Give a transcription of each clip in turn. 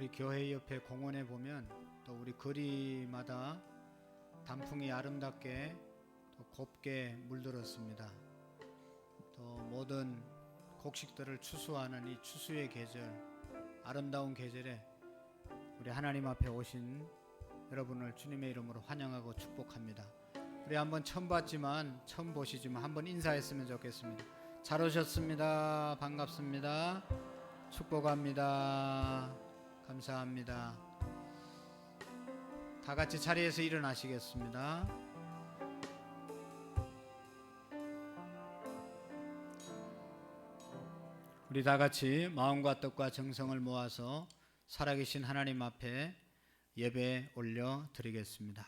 우리 교회 옆에 공원에 보면 또 우리 거리마다 단풍이 아름답게 또 곱게 물들었습니다. 또 모든 곡식들을 추수하는 이 추수의 계절, 아름다운 계절에 우리 하나님 앞에 오신 여러분을 주님의 이름으로 환영하고 축복합니다. 우리 한번 처음 봤지만 처음 보시지만 한번 인사했으면 좋겠습니다. 잘 오셨습니다. 반갑습니다. 축복합니다. 감사합니다. 다 같이 자리에서 일어나시겠습니다. 우리 다 같이 마음과 뜻과 정성을 모아서 살아계신 하나님 앞에 예배 올려 드리겠습니다.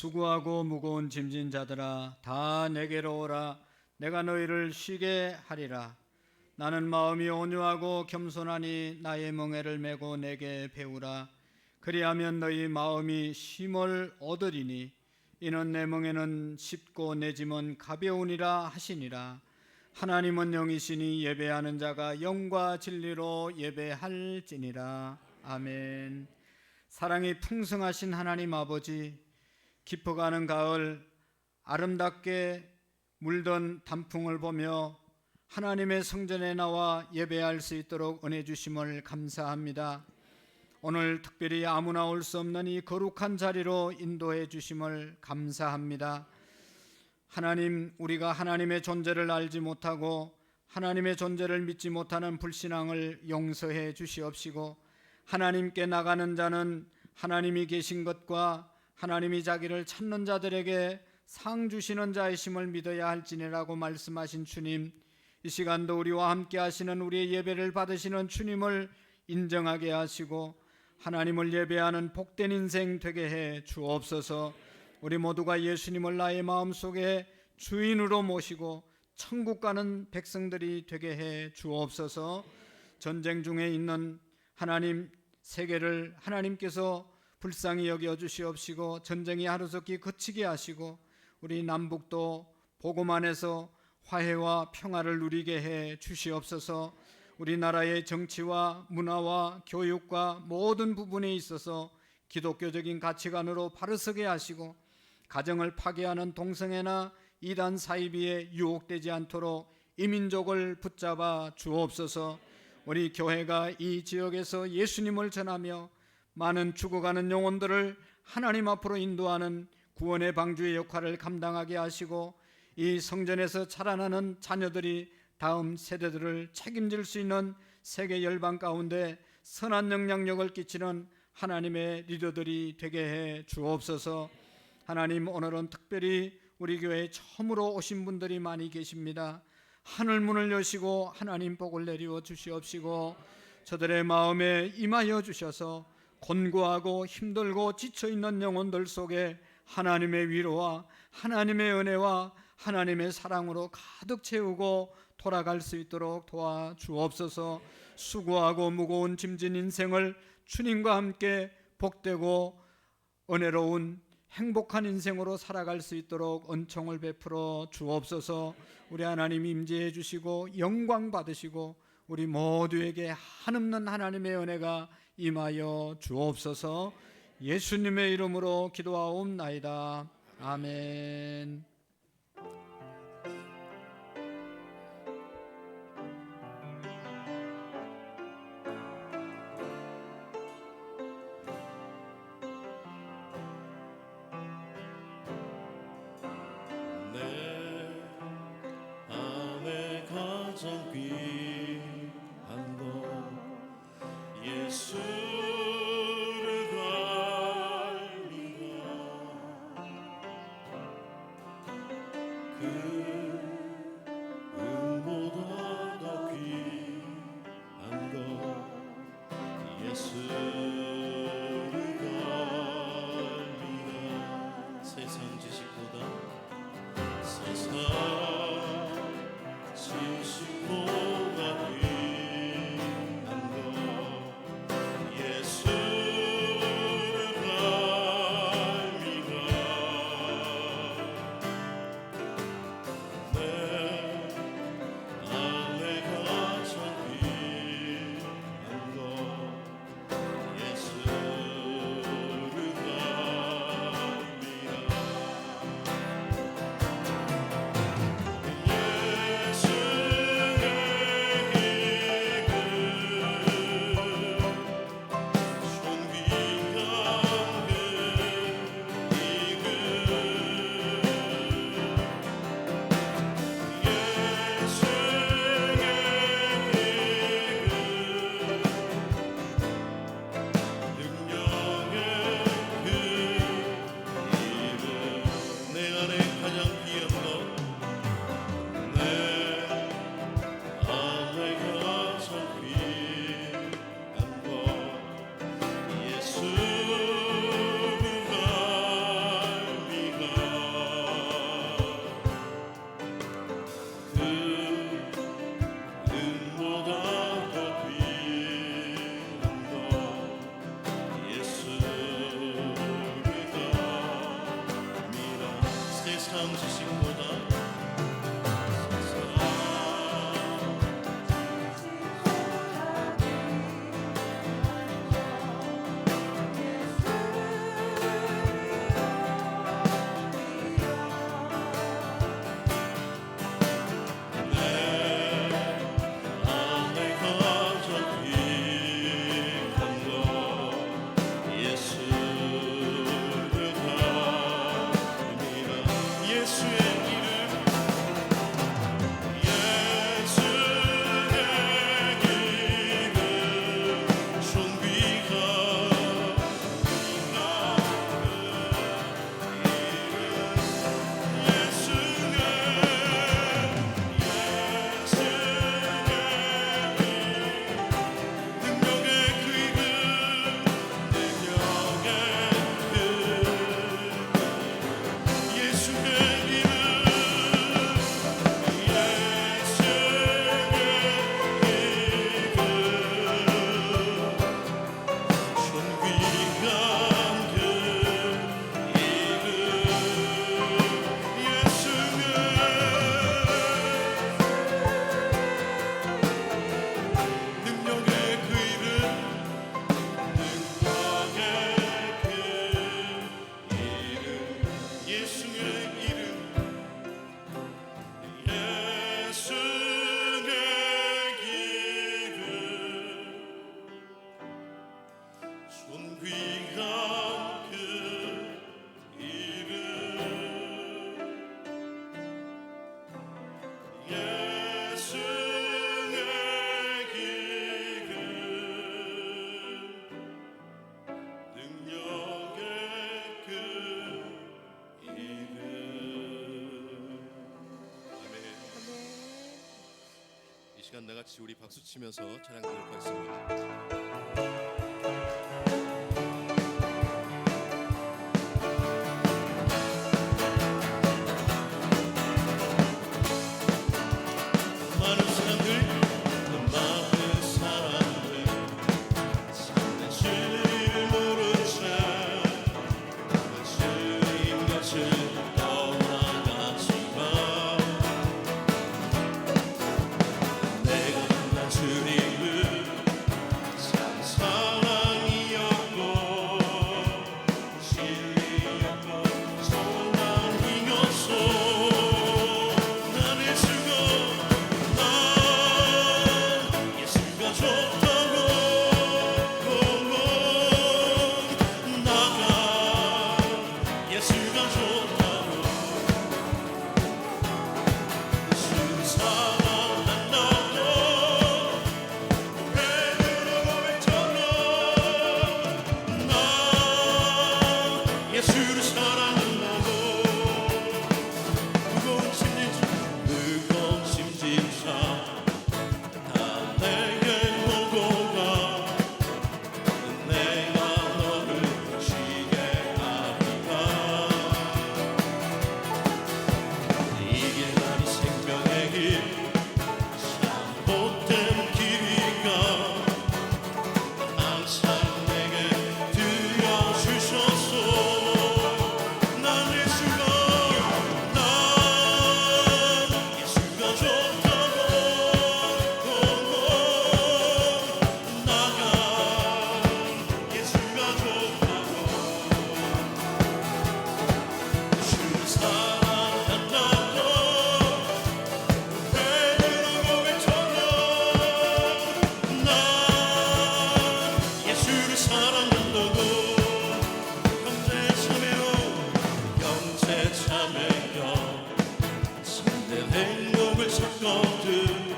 수고하고 무거운 짐진 자들아 다 내게로 오라. 내가 너희를 쉬게 하리라. 나는 마음이 온유하고 겸손하니 나의 멍에를 메고 내게 배우라. 그리하면 너희 마음이 쉼을 얻으리니 이는 내 멍에는 쉽고 내 짐은 가벼우니라 하시니라. 하나님은 영이시니 예배하는 자가 영과 진리로 예배할지니라. 아멘. 사랑이 풍성하신 하나님 아버지, 깊어가는 가을 아름답게 물던 단풍을 보며 하나님의 성전에 나와 예배할 수 있도록 은혜 주심을 감사합니다. 오늘 특별히 아무나 올 수 없는 이 거룩한 자리로 인도해 주심을 감사합니다. 하나님, 우리가 하나님의 존재를 알지 못하고 하나님의 존재를 믿지 못하는 불신앙을 용서해 주시옵시고, 하나님께 나가는 자는 하나님이 계신 것과 하나님이 자기를 찾는 자들에게 상 주시는 자이심을 믿어야 할지니라고 말씀하신 주님, 이 시간도 우리와 함께 하시는 우리의 예배를 받으시는 주님을 인정하게 하시고 하나님을 예배하는 복된 인생 되게 해 주옵소서. 우리 모두가 예수님을 나의 마음속에 주인으로 모시고 천국 가는 백성들이 되게 해 주옵소서. 전쟁 중에 있는 하나님 세계를 하나님께서 불쌍히 여겨 주시옵시고 전쟁이 하루속히 그치게 하시고 우리 남북도 복음 안에서 화해와 평화를 누리게 해 주시옵소서. 우리나라의 정치와 문화와 교육과 모든 부분에 있어서 기독교적인 가치관으로 바로서게 하시고 가정을 파괴하는 동성애나 이단 사이비에 유혹되지 않도록 이민족을 붙잡아 주옵소서. 우리 교회가 이 지역에서 예수님을 전하며 많은 죽어가는 영혼들을 하나님 앞으로 인도하는 구원의 방주의 역할을 감당하게 하시고 이 성전에서 자라나는 자녀들이 다음 세대들을 책임질 수 있는 세계 열방 가운데 선한 영향력을 끼치는 하나님의 리더들이 되게 해 주옵소서. 하나님, 오늘은 특별히 우리 교회에 처음으로 오신 분들이 많이 계십니다. 하늘 문을 여시고 하나님 복을 내리워 주시옵시고 저들의 마음에 임하여 주셔서 곤고하고 힘들고 지쳐있는 영혼들 속에 하나님의 위로와 하나님의 은혜와 하나님의 사랑으로 가득 채우고 돌아갈 수 있도록 도와주옵소서. 수고하고 무거운 짐진 인생을 주님과 함께 복되고 은혜로운 행복한 인생으로 살아갈 수 있도록 은총을 베풀어 주옵소서. 우리 하나님 임재해 주시고 영광 받으시고 우리 모두에게 한없는 하나님의 은혜가 임하여 주옵소서. 예수님의 이름으로 기도하옵나이다. 아멘. 가장 귀한 것 예수를 알리라. 그 은보다 더 귀한 것 예수를 알리라. 세상 지식보다 세상 지식보다 귀한 것 예수를 알리라. 내 안내가 참 귀한 것 예수를 시간 나같이 우리 박수 치면서 찬양 드리겠습니다. 주님을 찬송 찾거든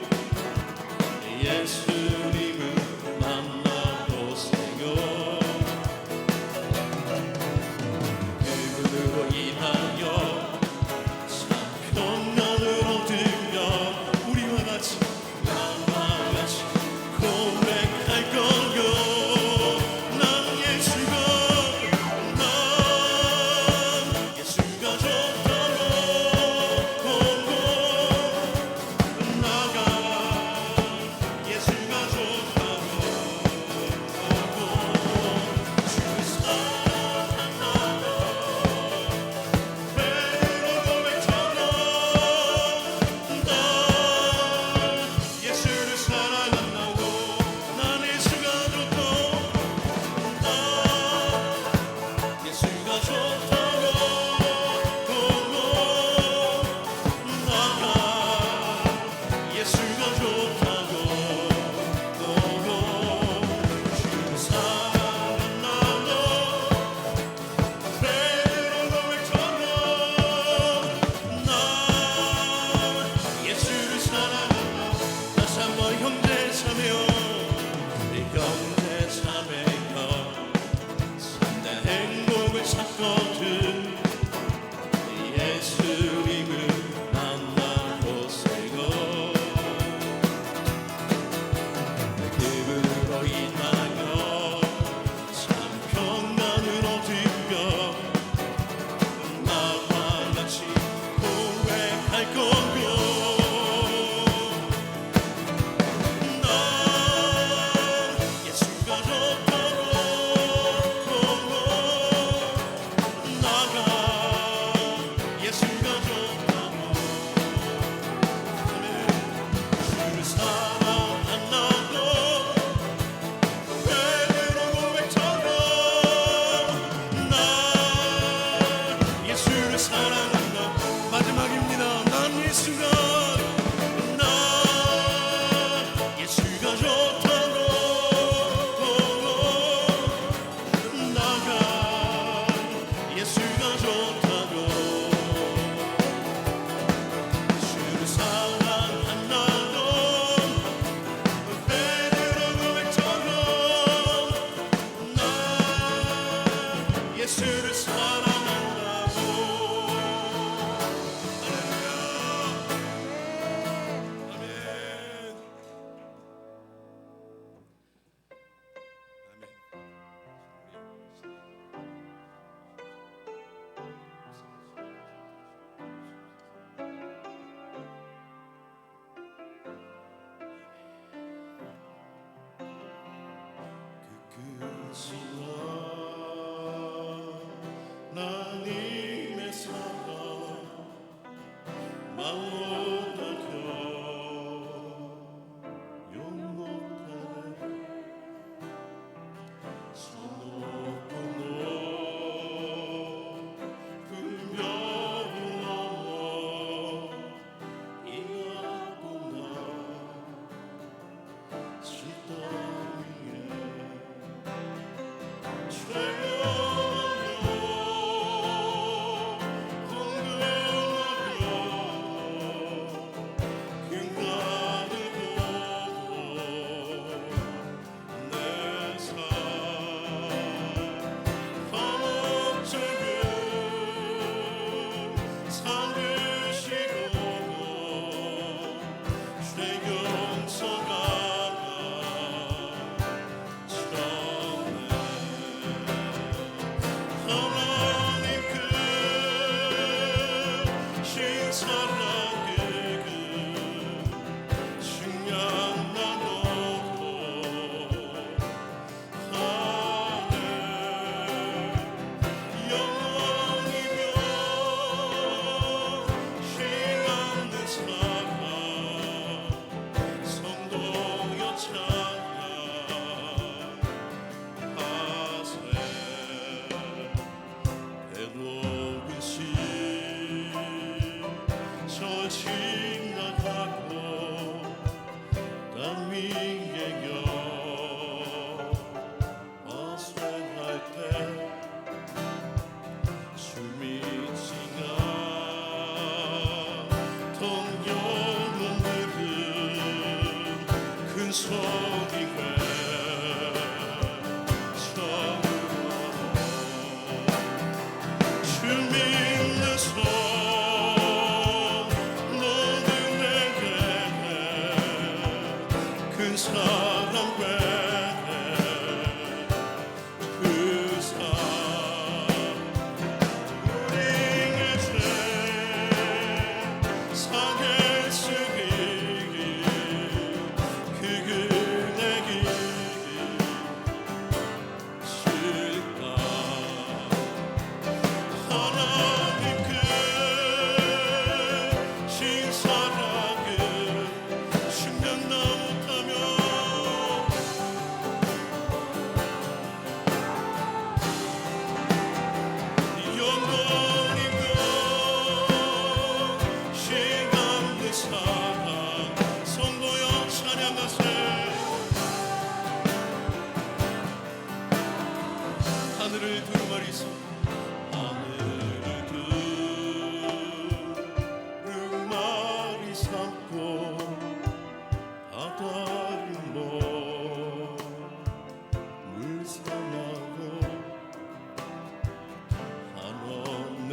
예수님을 만나보세요. 그분으로 인하여 참 평안을 얻으며 우리와 같이 나와 같이 고백할 거요. 예수를 사랑한다고. 아멘. 하나님의 사랑 마음으로 용 못하네. 선 높은 불멸을 넘어 이가구나 실던 위에 소리가 주 믿는 손 너는 내게 큰 사랑 베네 그 사랑 우리의 죄 사게 쓰기 그 은혜기 실까 하나님께 신 사랑을 숙련나 못하며 영원이고 시간의 사랑 성도여 찬양하세 하늘을 두루마리소 하늘을 두루마리 삼고 바다를 몸을 삼하고 한없는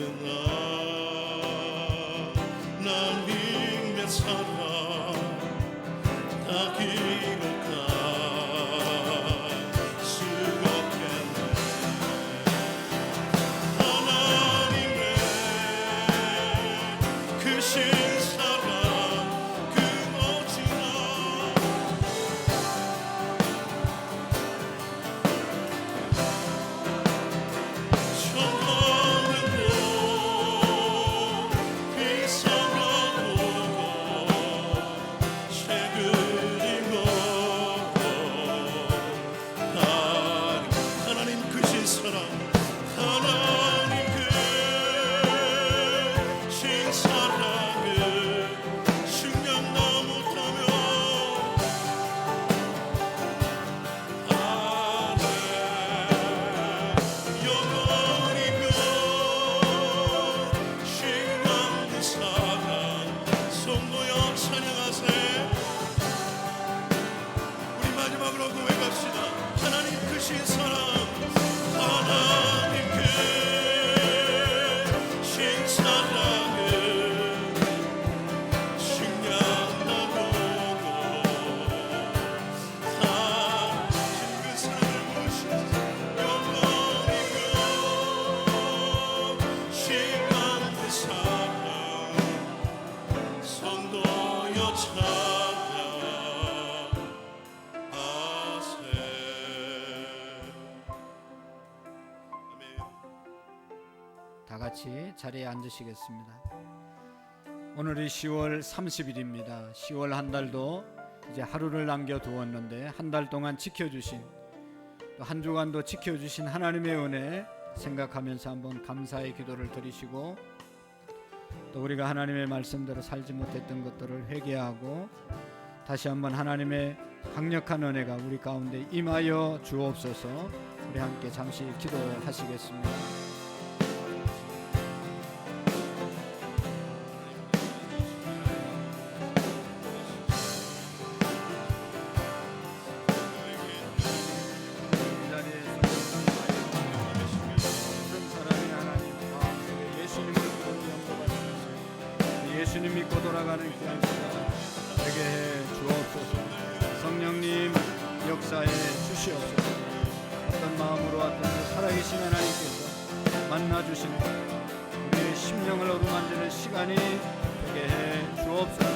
하나님의 사랑 다 기록할 수 없겠네 하나님의 그 신사랑 그 어찌나 천번은 이상하고 최근이고 하나님 그 신사랑 하나님 그 신사랑을 숙련나 못하며 영원이고 신랑의 사랑 성도여 찬양하세 우리 마지막으로 고백합시다 하나님 크신 사랑 하나님 크신 사랑을 숙련하고 다 그 사랑을 모시고 영원이고 시간의 사랑 성도여 찬양하세 아멘 다 같이 자리에 앉으시겠습니다. 오늘이 10월 30일입니다. 10월 한 달도 이제 하루를 남겨두었는데 한 달 동안 지켜주신 또 한 주간도 지켜주신 하나님의 은혜 생각하면서 한번 감사의 기도를 드리시고 또 우리가 하나님의 말씀대로 살지 못했던 것들을 회개하고 다시 한번 하나님의 강력한 은혜가 우리 가운데 임하여 주옵소서. 우리 함께 잠시 기도하시겠습니다. 예수님 믿고 돌아가는 귀한 시간 되게 해 주옵소서. 성령님 역사에 주시옵소서. 어떤 마음으로 왔든지 살아계신 하나님께서 만나주시는 우리의 심령을 어루만지는 시간이 되게 해 주옵소서.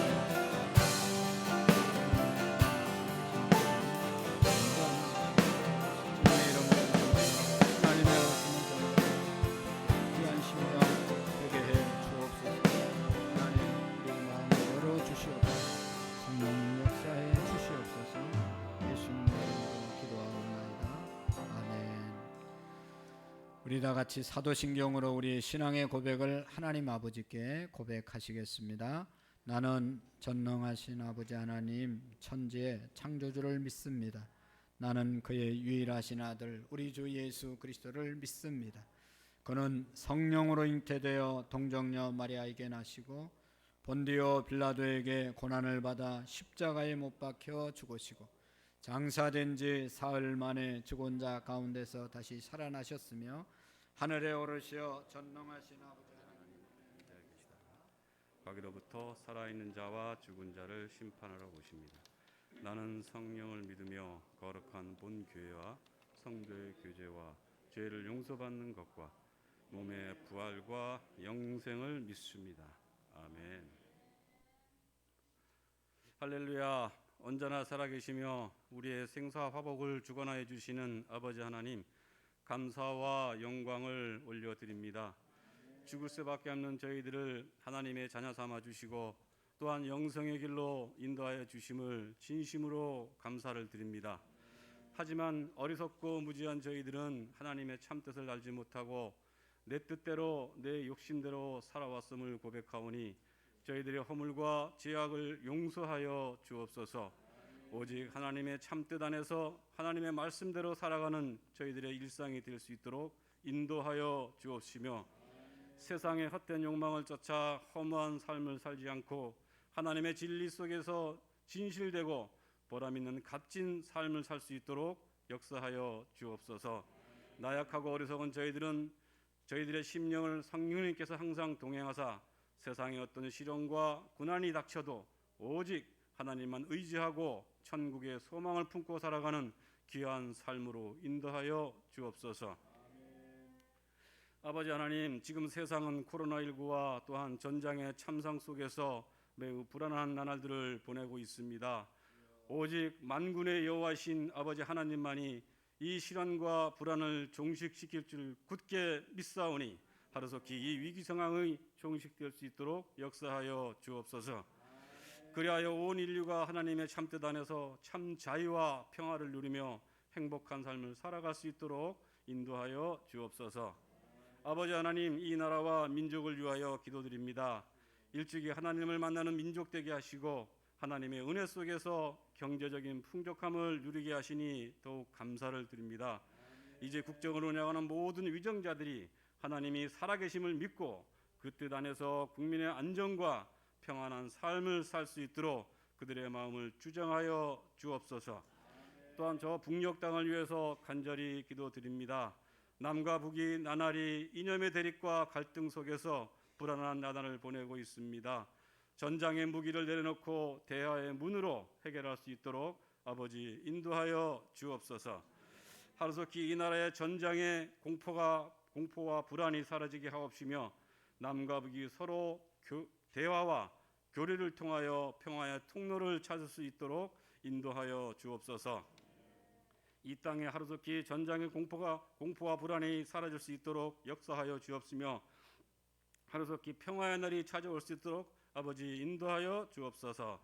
우리 다 같이 사도신경으로 우리 신앙의 고백을 하나님 아버지께 고백하시겠습니다. 나는 전능하신 아버지 하나님 천지의 창조주를 믿습니다. 나는 그의 유일하신 아들 우리 주 예수 그리스도를 믿습니다. 그는 성령으로 잉태되어 동정녀 마리아에게 나시고 본디오 빌라도에게 고난을 받아 십자가에 못 박혀 죽으시고 장사된 지 사흘 만에 죽은 자 가운데서 다시 살아나셨으며 하늘에 오르시어 전능하신 아버지 하나님 거기로부터 살아있는 자와 죽은 자를 심판하러 오십니다. 나는 성령을 믿으며 거룩한 본 교회와 성도의 교제와 죄를 용서받는 것과 몸의 부활과 영생을 믿습니다. 아멘. 할렐루야. 언제나 살아계시며 우리의 생사 화복을 주관하여 주시는 아버지 하나님, 감사와 영광을 올려드립니다. 죽을 수밖에 없는 저희들을 하나님의 자녀 삼아 주시고 또한 영생의 길로 인도하여 주심을 진심으로 감사를 드립니다. 하지만 어리석고 무지한 저희들은 하나님의 참뜻을 알지 못하고 내 뜻대로 내 욕심대로 살아왔음을 고백하오니 저희들의 허물과 죄악을 용서하여 주옵소서. 오직 하나님의 참뜻 안에서 하나님의 말씀대로 살아가는 저희들의 일상이 될 수 있도록 인도하여 주옵시며 세상의 헛된 욕망을 쫓아 허무한 삶을 살지 않고 하나님의 진리 속에서 진실되고 보람있는 값진 삶을 살 수 있도록 역사하여 주옵소서. 나약하고 어리석은 저희들의 심령을 성령님께서 항상 동행하사 세상의 어떤 시련과 고난이 닥쳐도 오직 하나님만 의지하고 천국의 소망을 품고 살아가는 귀한 삶으로 인도하여 주옵소서. 아버지 하나님, 지금 세상은 코로나19와 또한 전장의 참상 속에서 매우 불안한 나날들을 보내고 있습니다. 오직 만군의 여호와신 아버지 하나님만이 이 시련과 불안을 종식시킬 줄 굳게 믿사오니 하루속히 이 위기 상황의 종식될 수 있도록 역사하여 주옵소서. 그리하여 온 인류가 하나님의 참뜻 안에서 참 자유와 평화를 누리며 행복한 삶을 살아갈 수 있도록 인도하여 주옵소서. 아버지 하나님, 이 나라와 민족을 위하여 기도드립니다. 일찍이 하나님을 만나는 민족 되게 하시고 하나님의 은혜 속에서 경제적인 풍족함을 누리게 하시니 더욱 감사를 드립니다. 이제 국정을 운영하는 모든 위정자들이 하나님이 살아계심을 믿고 그 뜻 안에서 국민의 안정과 평안한 삶을 살 수 있도록 그들의 마음을 주장하여 주옵소서. 또한 저 북녘 땅을 위해서 간절히 기도드립니다. 남과 북이 나날이 이념의 대립과 갈등 속에서 불안한 나날을 보내고 있습니다. 전장의 무기를 내려놓고 대화의 문으로 해결할 수 있도록 아버지 인도하여 주옵소서. 하루속히 이 나라의 전장의 공포와 불안이 사라지게 하옵시며 남과 북이 서로 대화와 교류를 통하여 평화의 통로를 찾을 수 있도록 인도하여 주옵소서. 이 땅에 하루속히 전장의 공포와 불안이 사라질 수 있도록 역사하여 주옵시며 하루속히 평화의 날이 찾아올 수 있도록 아버지 인도하여 주옵소서.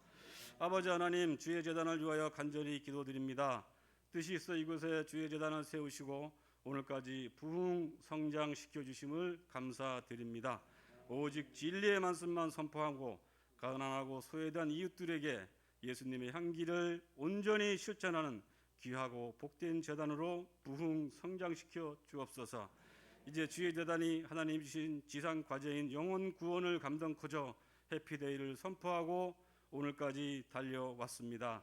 아버지 하나님, 주의 제단을 위하여 간절히 기도드립니다. 뜻이 있어 이곳에 주의 제단을 세우시고 오늘까지 부흥 성장시켜 주심을 감사드립니다. 오직 진리의 말씀만 선포하고 가난하고 소외된 이웃들에게 예수님의 향기를 온전히 실천하는 귀하고 복된 제단으로 부흥 성장시켜 주옵소서. 이제 주의 제단이 하나님 주신 지상 과제인 영혼 구원을 감당코저 해피데이를 선포하고 오늘까지 달려왔습니다.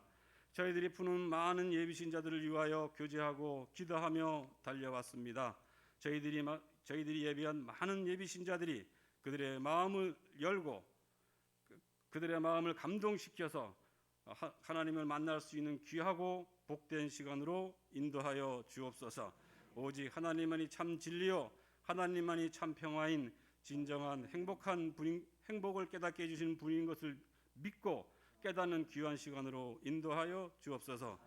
저희들이 푸는 많은 예비신자들을 위하여 교제하고 기도하며 달려왔습니다. 저희들이 예비한 많은 예비신자들이 그들의 마음을 열고 그들의 마음을 감동시켜서 하나님을 만날 수 있는 귀하고 복된 시간으로 인도하여 주옵소서. 오직 하나님만이 참 진리요 하나님만이 참 평화인 진정한 행복을 깨닫게 해주시는 분인 것을 믿고 깨닫는 귀한 시간으로 인도하여 주옵소서.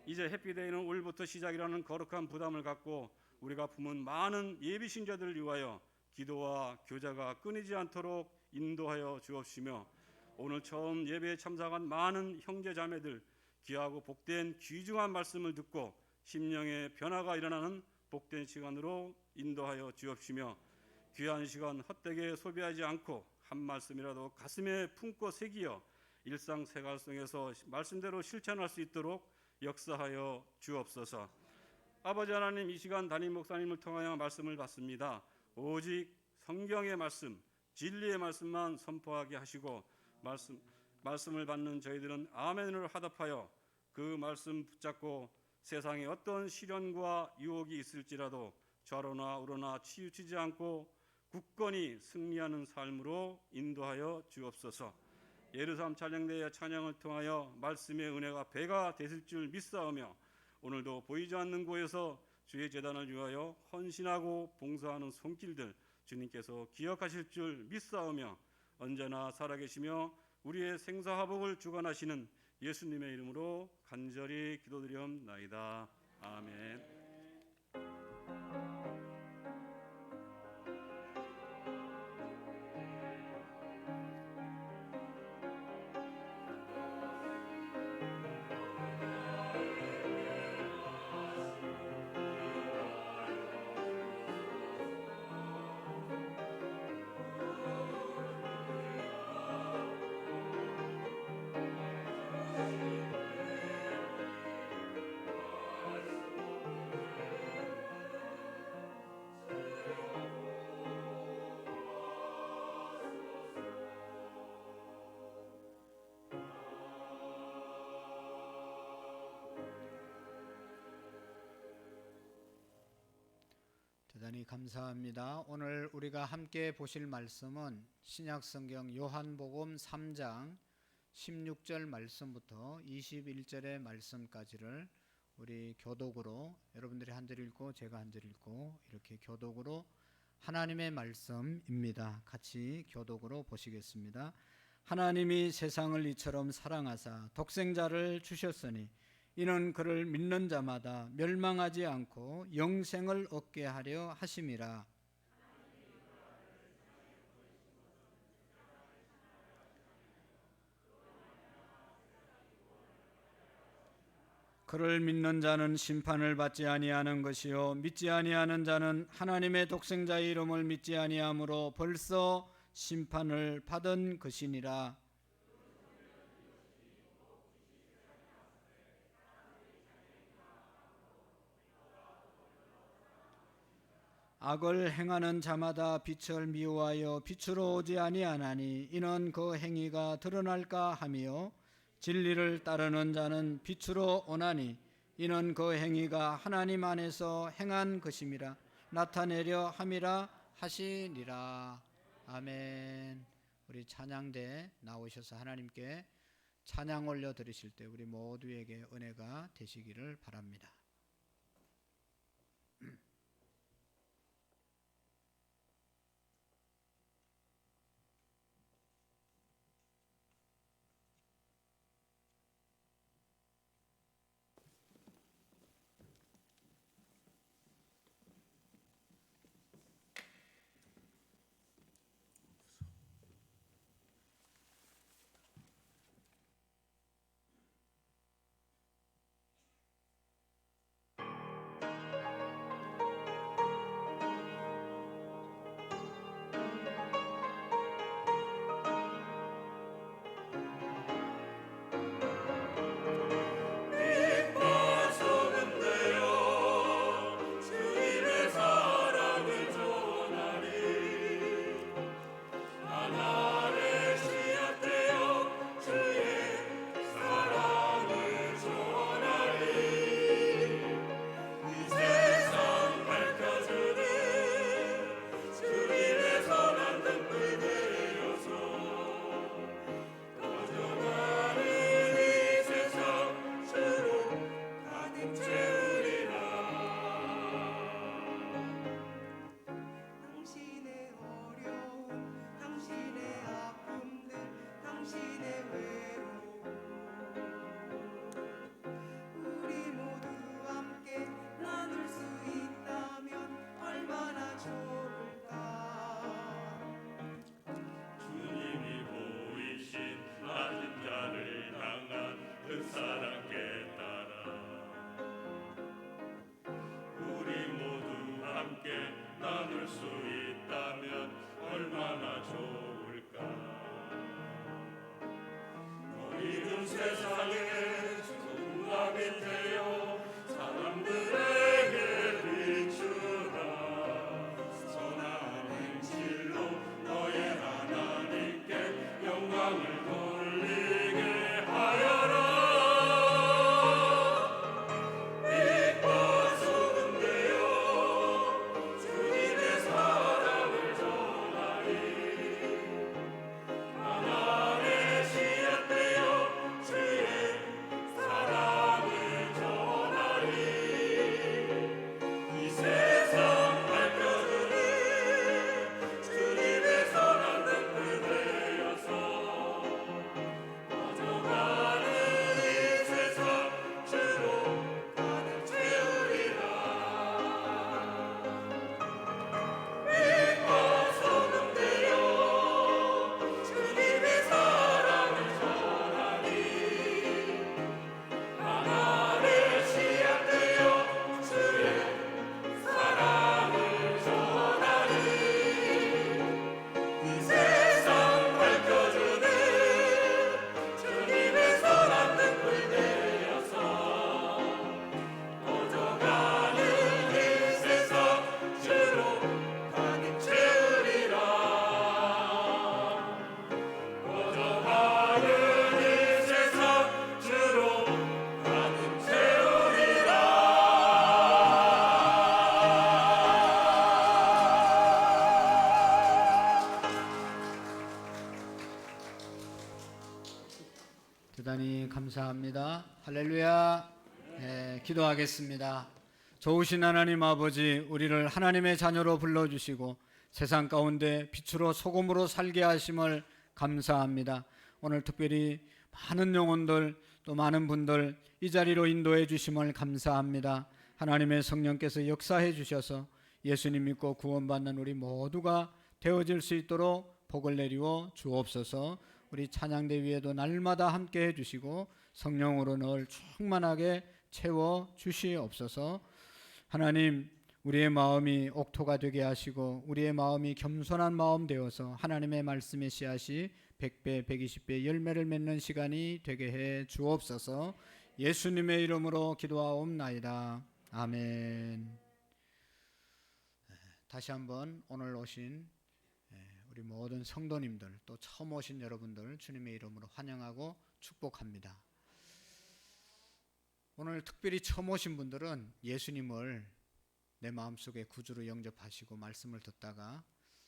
이제 해피데이는 오늘부터 시작이라는 거룩한 부담을 갖고 우리가 품은 많은 예비신자들을 위하여 기도와 교제가 끊이지 않도록 인도하여 주옵시며 오늘 처음 예배에 참석한 많은 형제자매들 귀하고 복된 귀중한 말씀을 듣고 심령의 변화가 일어나는 복된 시간으로 인도하여 주옵시며 귀한 시간 헛되게 소비하지 않고 한 말씀이라도 가슴에 품고 새기어 일상 생활성에서 말씀대로 실천할 수 있도록 역사하여 주옵소서. 아버지 하나님, 이 시간 담임 목사님을 통하여 말씀을 받습니다. 오직 성경의 말씀, 진리의 말씀만 선포하게 하시고 말씀을 받는 저희들은 아멘으로 화답하여 그 말씀 붙잡고 세상에 어떤 시련과 유혹이 있을지라도 좌로나 우로나 치우치지 않고 굳건히 승리하는 삶으로 인도하여 주옵소서. 예루살렘 찬양대의 찬양을 통하여 말씀의 은혜가 배가 되실 줄 믿사오며 오늘도 보이지 않는 곳에서 주의 제단을 위하여 헌신하고 봉사하는 손길들 주님께서 기억하실 줄 믿사오며 언제나 살아계시며 우리의 생사화복을 주관하시는 예수님의 이름으로 간절히 기도드리옵나이다. 아멘. 대단히 감사합니다. 오늘 우리가 함께 보실 말씀은 신약성경 요한복음 3장 16절 말씀부터 21절의 말씀까지를 우리 교독으로 여러분들이 한 절 읽고 제가 한 절 읽고 이렇게 교독으로 하나님의 말씀입니다. 같이 교독으로 보시겠습니다. 하나님이 세상을 이처럼 사랑하사 독생자를 주셨으니 이는 그를 믿는 자마다 멸망하지 않고 영생을 얻게 하려 하심이라. 그를 믿는 자는 심판을 받지 아니하는 것이요 믿지 아니하는 자는 하나님의 독생자의 이름을 믿지 아니하므로 벌써 심판을 받은 것이니라. 악을 행하는 자마다 빛을 미워하여 빛으로 오지 아니하나니 이는 그 행위가 드러날까 하며 진리를 따르는 자는 빛으로 오나니 이는 그 행위가 하나님 안에서 행한 것임이라 나타내려 함이라 하시니라. 아멘. 우리 찬양대 나오셔서 하나님께 찬양 올려 드리실 때 우리 모두에게 은혜가 되시기를 바랍니다. 영광을 돌리게 하여라. 하나님 감사합니다. 할렐루야. 네, 기도하겠습니다. 좋으신 하나님 아버지, 우리를 하나님의 자녀로 불러주시고 세상 가운데 빛으로 소금으로 살게 하심을 감사합니다. 오늘 특별히 많은 영혼들 또 많은 분들 이 자리로 인도해 주심을 감사합니다. 하나님의 성령께서 역사해 주셔서 예수님 믿고 구원받는 우리 모두가 되어질 수 있도록 복을 내리워 주옵소서. 우리 찬양대 위에도 날마다 함께 해주시고 성령으로 늘 충만하게 채워 주시옵소서. 하나님, 우리의 마음이 옥토가 되게 하시고 우리의 마음이 겸손한 마음 되어서 하나님의 말씀의 씨앗이 100배, 120배 열매를 맺는 시간이 되게 해 주옵소서. 예수님의 이름으로 기도하옵나이다. 아멘. 다시 한번 오늘 오신 우리 모든 성도님들 또 처음 오신 여러분들 주님의 이름으로 환영하고 축복합니다. 오늘 특별히 처음 오신 분들은 예수님을 내 마음속에 구주로 영접하시고 말씀을 듣다가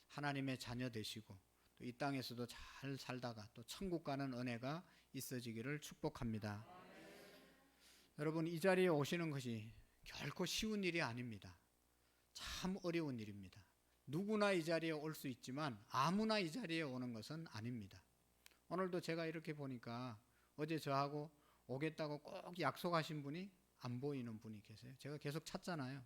하나님의 자녀 되시고 또 이 땅에서도 잘 살다가 또 천국 가는 은혜가 있어지기를 축복합니다. 여러분, 이 자리에 오시는 것이 결코 쉬운 일이 아닙니다. 참 어려운 일입니다. 누구나 이 자리에 올 수 있지만 아무나 이 자리에 오는 것은 아닙니다. 오늘도 제가 이렇게 보니까 어제 저하고 오겠다고 꼭 약속하신 분이 안 보이는 분이 계세요. 제가 계속 찾잖아요.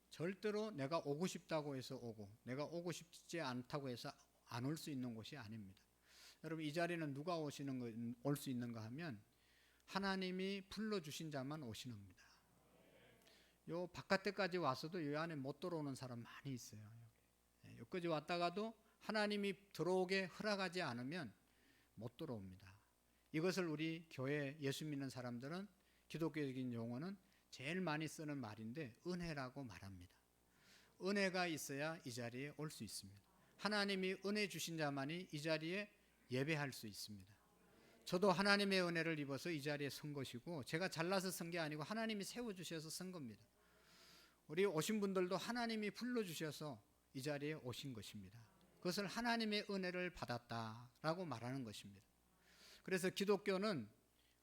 절대로 내가 오고 싶다고 해서 오고 내가 오고 싶지 않다고 해서 안 올 수 있는 곳이 아닙니다. 여러분, 이 자리는 누가 올 수 있는가 하면 하나님이 불러주신 자만 오시는 겁니다. 요 바깥에까지 와서도 요 안에 못 들어오는 사람 많이 있어요. 여기까지 왔다가도 하나님이 들어오게 허락하지 않으면 못 들어옵니다. 이것을 우리 교회 예수 믿는 사람들은 기독교적인 용어는 제일 많이 쓰는 말인데 은혜라고 말합니다. 은혜가 있어야 이 자리에 올 수 있습니다. 하나님이 은혜 주신 자만이 이 자리에 예배할 수 있습니다. 저도 하나님의 은혜를 입어서 이 자리에 선 것이고 제가 잘나서 선 게 아니고 하나님이 세워주셔서 선 겁니다. 우리 오신 분들도 하나님이 불러주셔서 이 자리에 오신 것입니다. 그것을 하나님의 은혜를 받았다라고 말하는 것입니다. 그래서 기독교는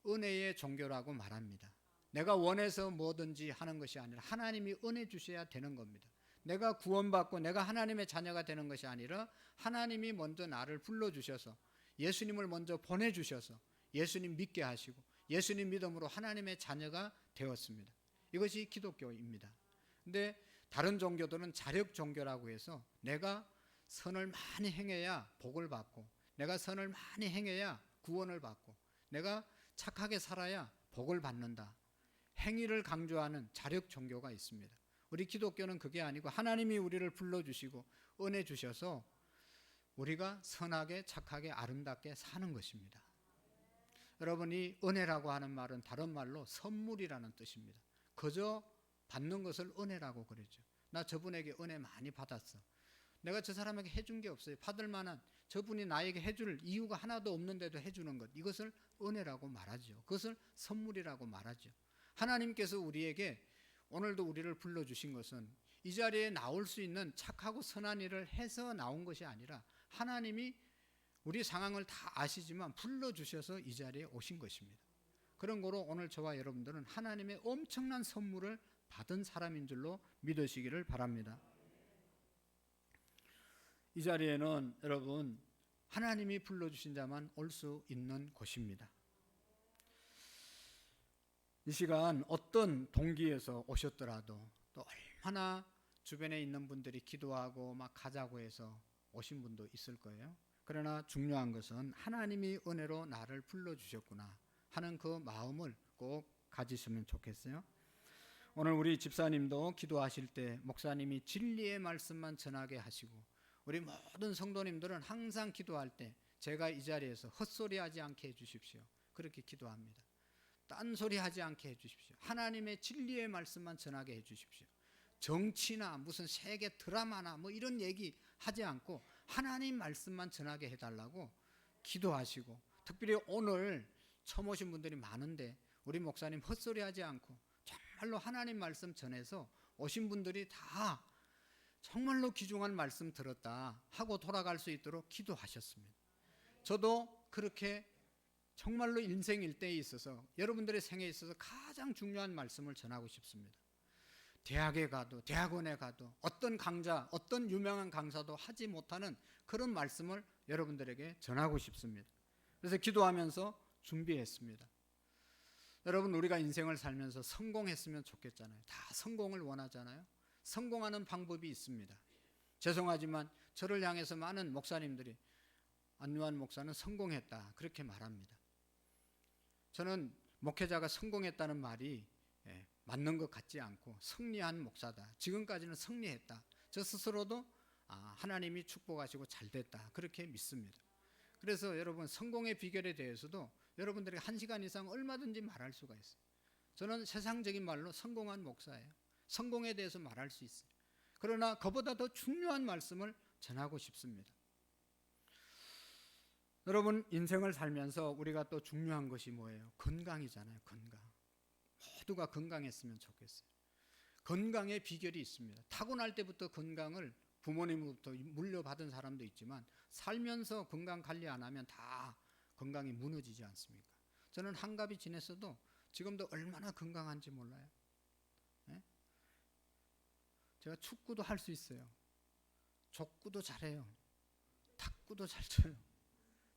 은혜의 종교라고 말합니다. 내가 원해서 뭐든지 하는 것이 아니라 하나님이 은혜 주셔야 되는 겁니다. 내가 구원받고 내가 하나님의 자녀가 되는 것이 아니라 하나님이 먼저 나를 불러주셔서 예수님을 먼저 보내주셔서 예수님 믿게 하시고 예수님 믿음으로 하나님의 자녀가 되었습니다. 이것이 기독교입니다. 근데 다른 종교들은 자력 종교라고 해서 내가 선을 많이 행해야 복을 받고 내가 선을 많이 행해야 구원을 받고 내가 착하게 살아야 복을 받는다. 행위를 강조하는 자력 종교가 있습니다. 우리 기독교는 그게 아니고 하나님이 우리를 불러주시고 은혜 주셔서 우리가 선하게 착하게 아름답게 사는 것입니다. 여러분, 이 은혜라고 하는 말은 다른 말로 선물이라는 뜻입니다. 그저 받는 것을 은혜라고 그러죠. 나 저분에게 은혜 많이 받았어. 내가 저 사람에게 해준 게 없어요. 받을 만한 저분이 나에게 해줄 이유가 하나도 없는데도 해주는 것, 이것을 은혜라고 말하죠. 그것을 선물이라고 말하죠. 하나님께서 우리에게 오늘도 우리를 불러주신 것은 이 자리에 나올 수 있는 착하고 선한 일을 해서 나온 것이 아니라 하나님이 우리 상황을 다 아시지만 불러주셔서 이 자리에 오신 것입니다. 그런 거로 오늘 저와 여러분들은 하나님의 엄청난 선물을 받은 사람인 줄로 믿으시기를 바랍니다. 이 자리에는 여러분 하나님이 불러주신 자만 올 수 있는 곳입니다. 이 시간 어떤 동기에서 오셨더라도 또 얼마나 주변에 있는 분들이 기도하고 막 가자고 해서 오신 분도 있을 거예요. 그러나 중요한 것은 하나님이 은혜로 나를 불러주셨구나 하는 그 마음을 꼭 가지시면 좋겠어요. 오늘 우리 집사님도 기도하실 때 목사님이 진리의 말씀만 전하게 하시고 우리 모든 성도님들은 항상 기도할 때 제가 이 자리에서 헛소리하지 않게 해주십시오. 그렇게 기도합니다. 딴소리 하지 않게 해주십시오. 하나님의 진리의 말씀만 전하게 해주십시오. 정치나 무슨 세계 드라마나 뭐 이런 얘기 하지 않고 하나님 말씀만 전하게 해달라고 기도하시고, 특별히 오늘 처음 오신 분들이 많은데 우리 목사님 헛소리하지 않고 정말로 하나님 말씀 전해서 오신 분들이 다 정말로 귀중한 말씀 들었다 하고 돌아갈 수 있도록 기도하셨습니다. 저도 그렇게 정말로 인생 일대에 있어서 여러분들의 생애에 있어서 가장 중요한 말씀을 전하고 싶습니다. 대학에 가도 대학원에 가도 어떤 강자, 어떤 유명한 강사도 하지 못하는 그런 말씀을 여러분들에게 전하고 싶습니다. 그래서 기도하면서 준비했습니다. 여러분, 우리가 인생을 살면서 성공했으면 좋겠잖아요. 다 성공을 원하잖아요. 성공하는 방법이 있습니다. 죄송하지만 저를 향해서 많은 목사님들이 안유한 목사는 성공했다 그렇게 말합니다. 저는 목회자가 성공했다는 말이 맞는 것 같지 않고 승리한 목사다, 지금까지는 승리했다, 저 스스로도 하나님이 축복하시고 잘됐다 그렇게 믿습니다. 그래서 여러분, 성공의 비결에 대해서도 여러분들이 1시간 이상 얼마든지 말할 수가 있어요. 저는 세상적인 말로 성공한 목사예요. 성공에 대해서 말할 수 있어요. 그러나 그보다 더 중요한 말씀을 전하고 싶습니다. 여러분, 인생을 살면서 우리가 또 중요한 것이 뭐예요? 건강이잖아요. 건강. 모두가 건강했으면 좋겠어요. 건강의 비결이 있습니다. 타고날 때부터 건강을 부모님부터 물려받은 사람도 있지만 살면서 건강 관리 안 하면 다 건강이 무너지지 않습니까? 저는 한갑이 지냈어도 지금도 얼마나 건강한지 몰라요. 네? 제가 축구도 할 수 있어요. 족구도 잘해요. 탁구도 잘 쳐요.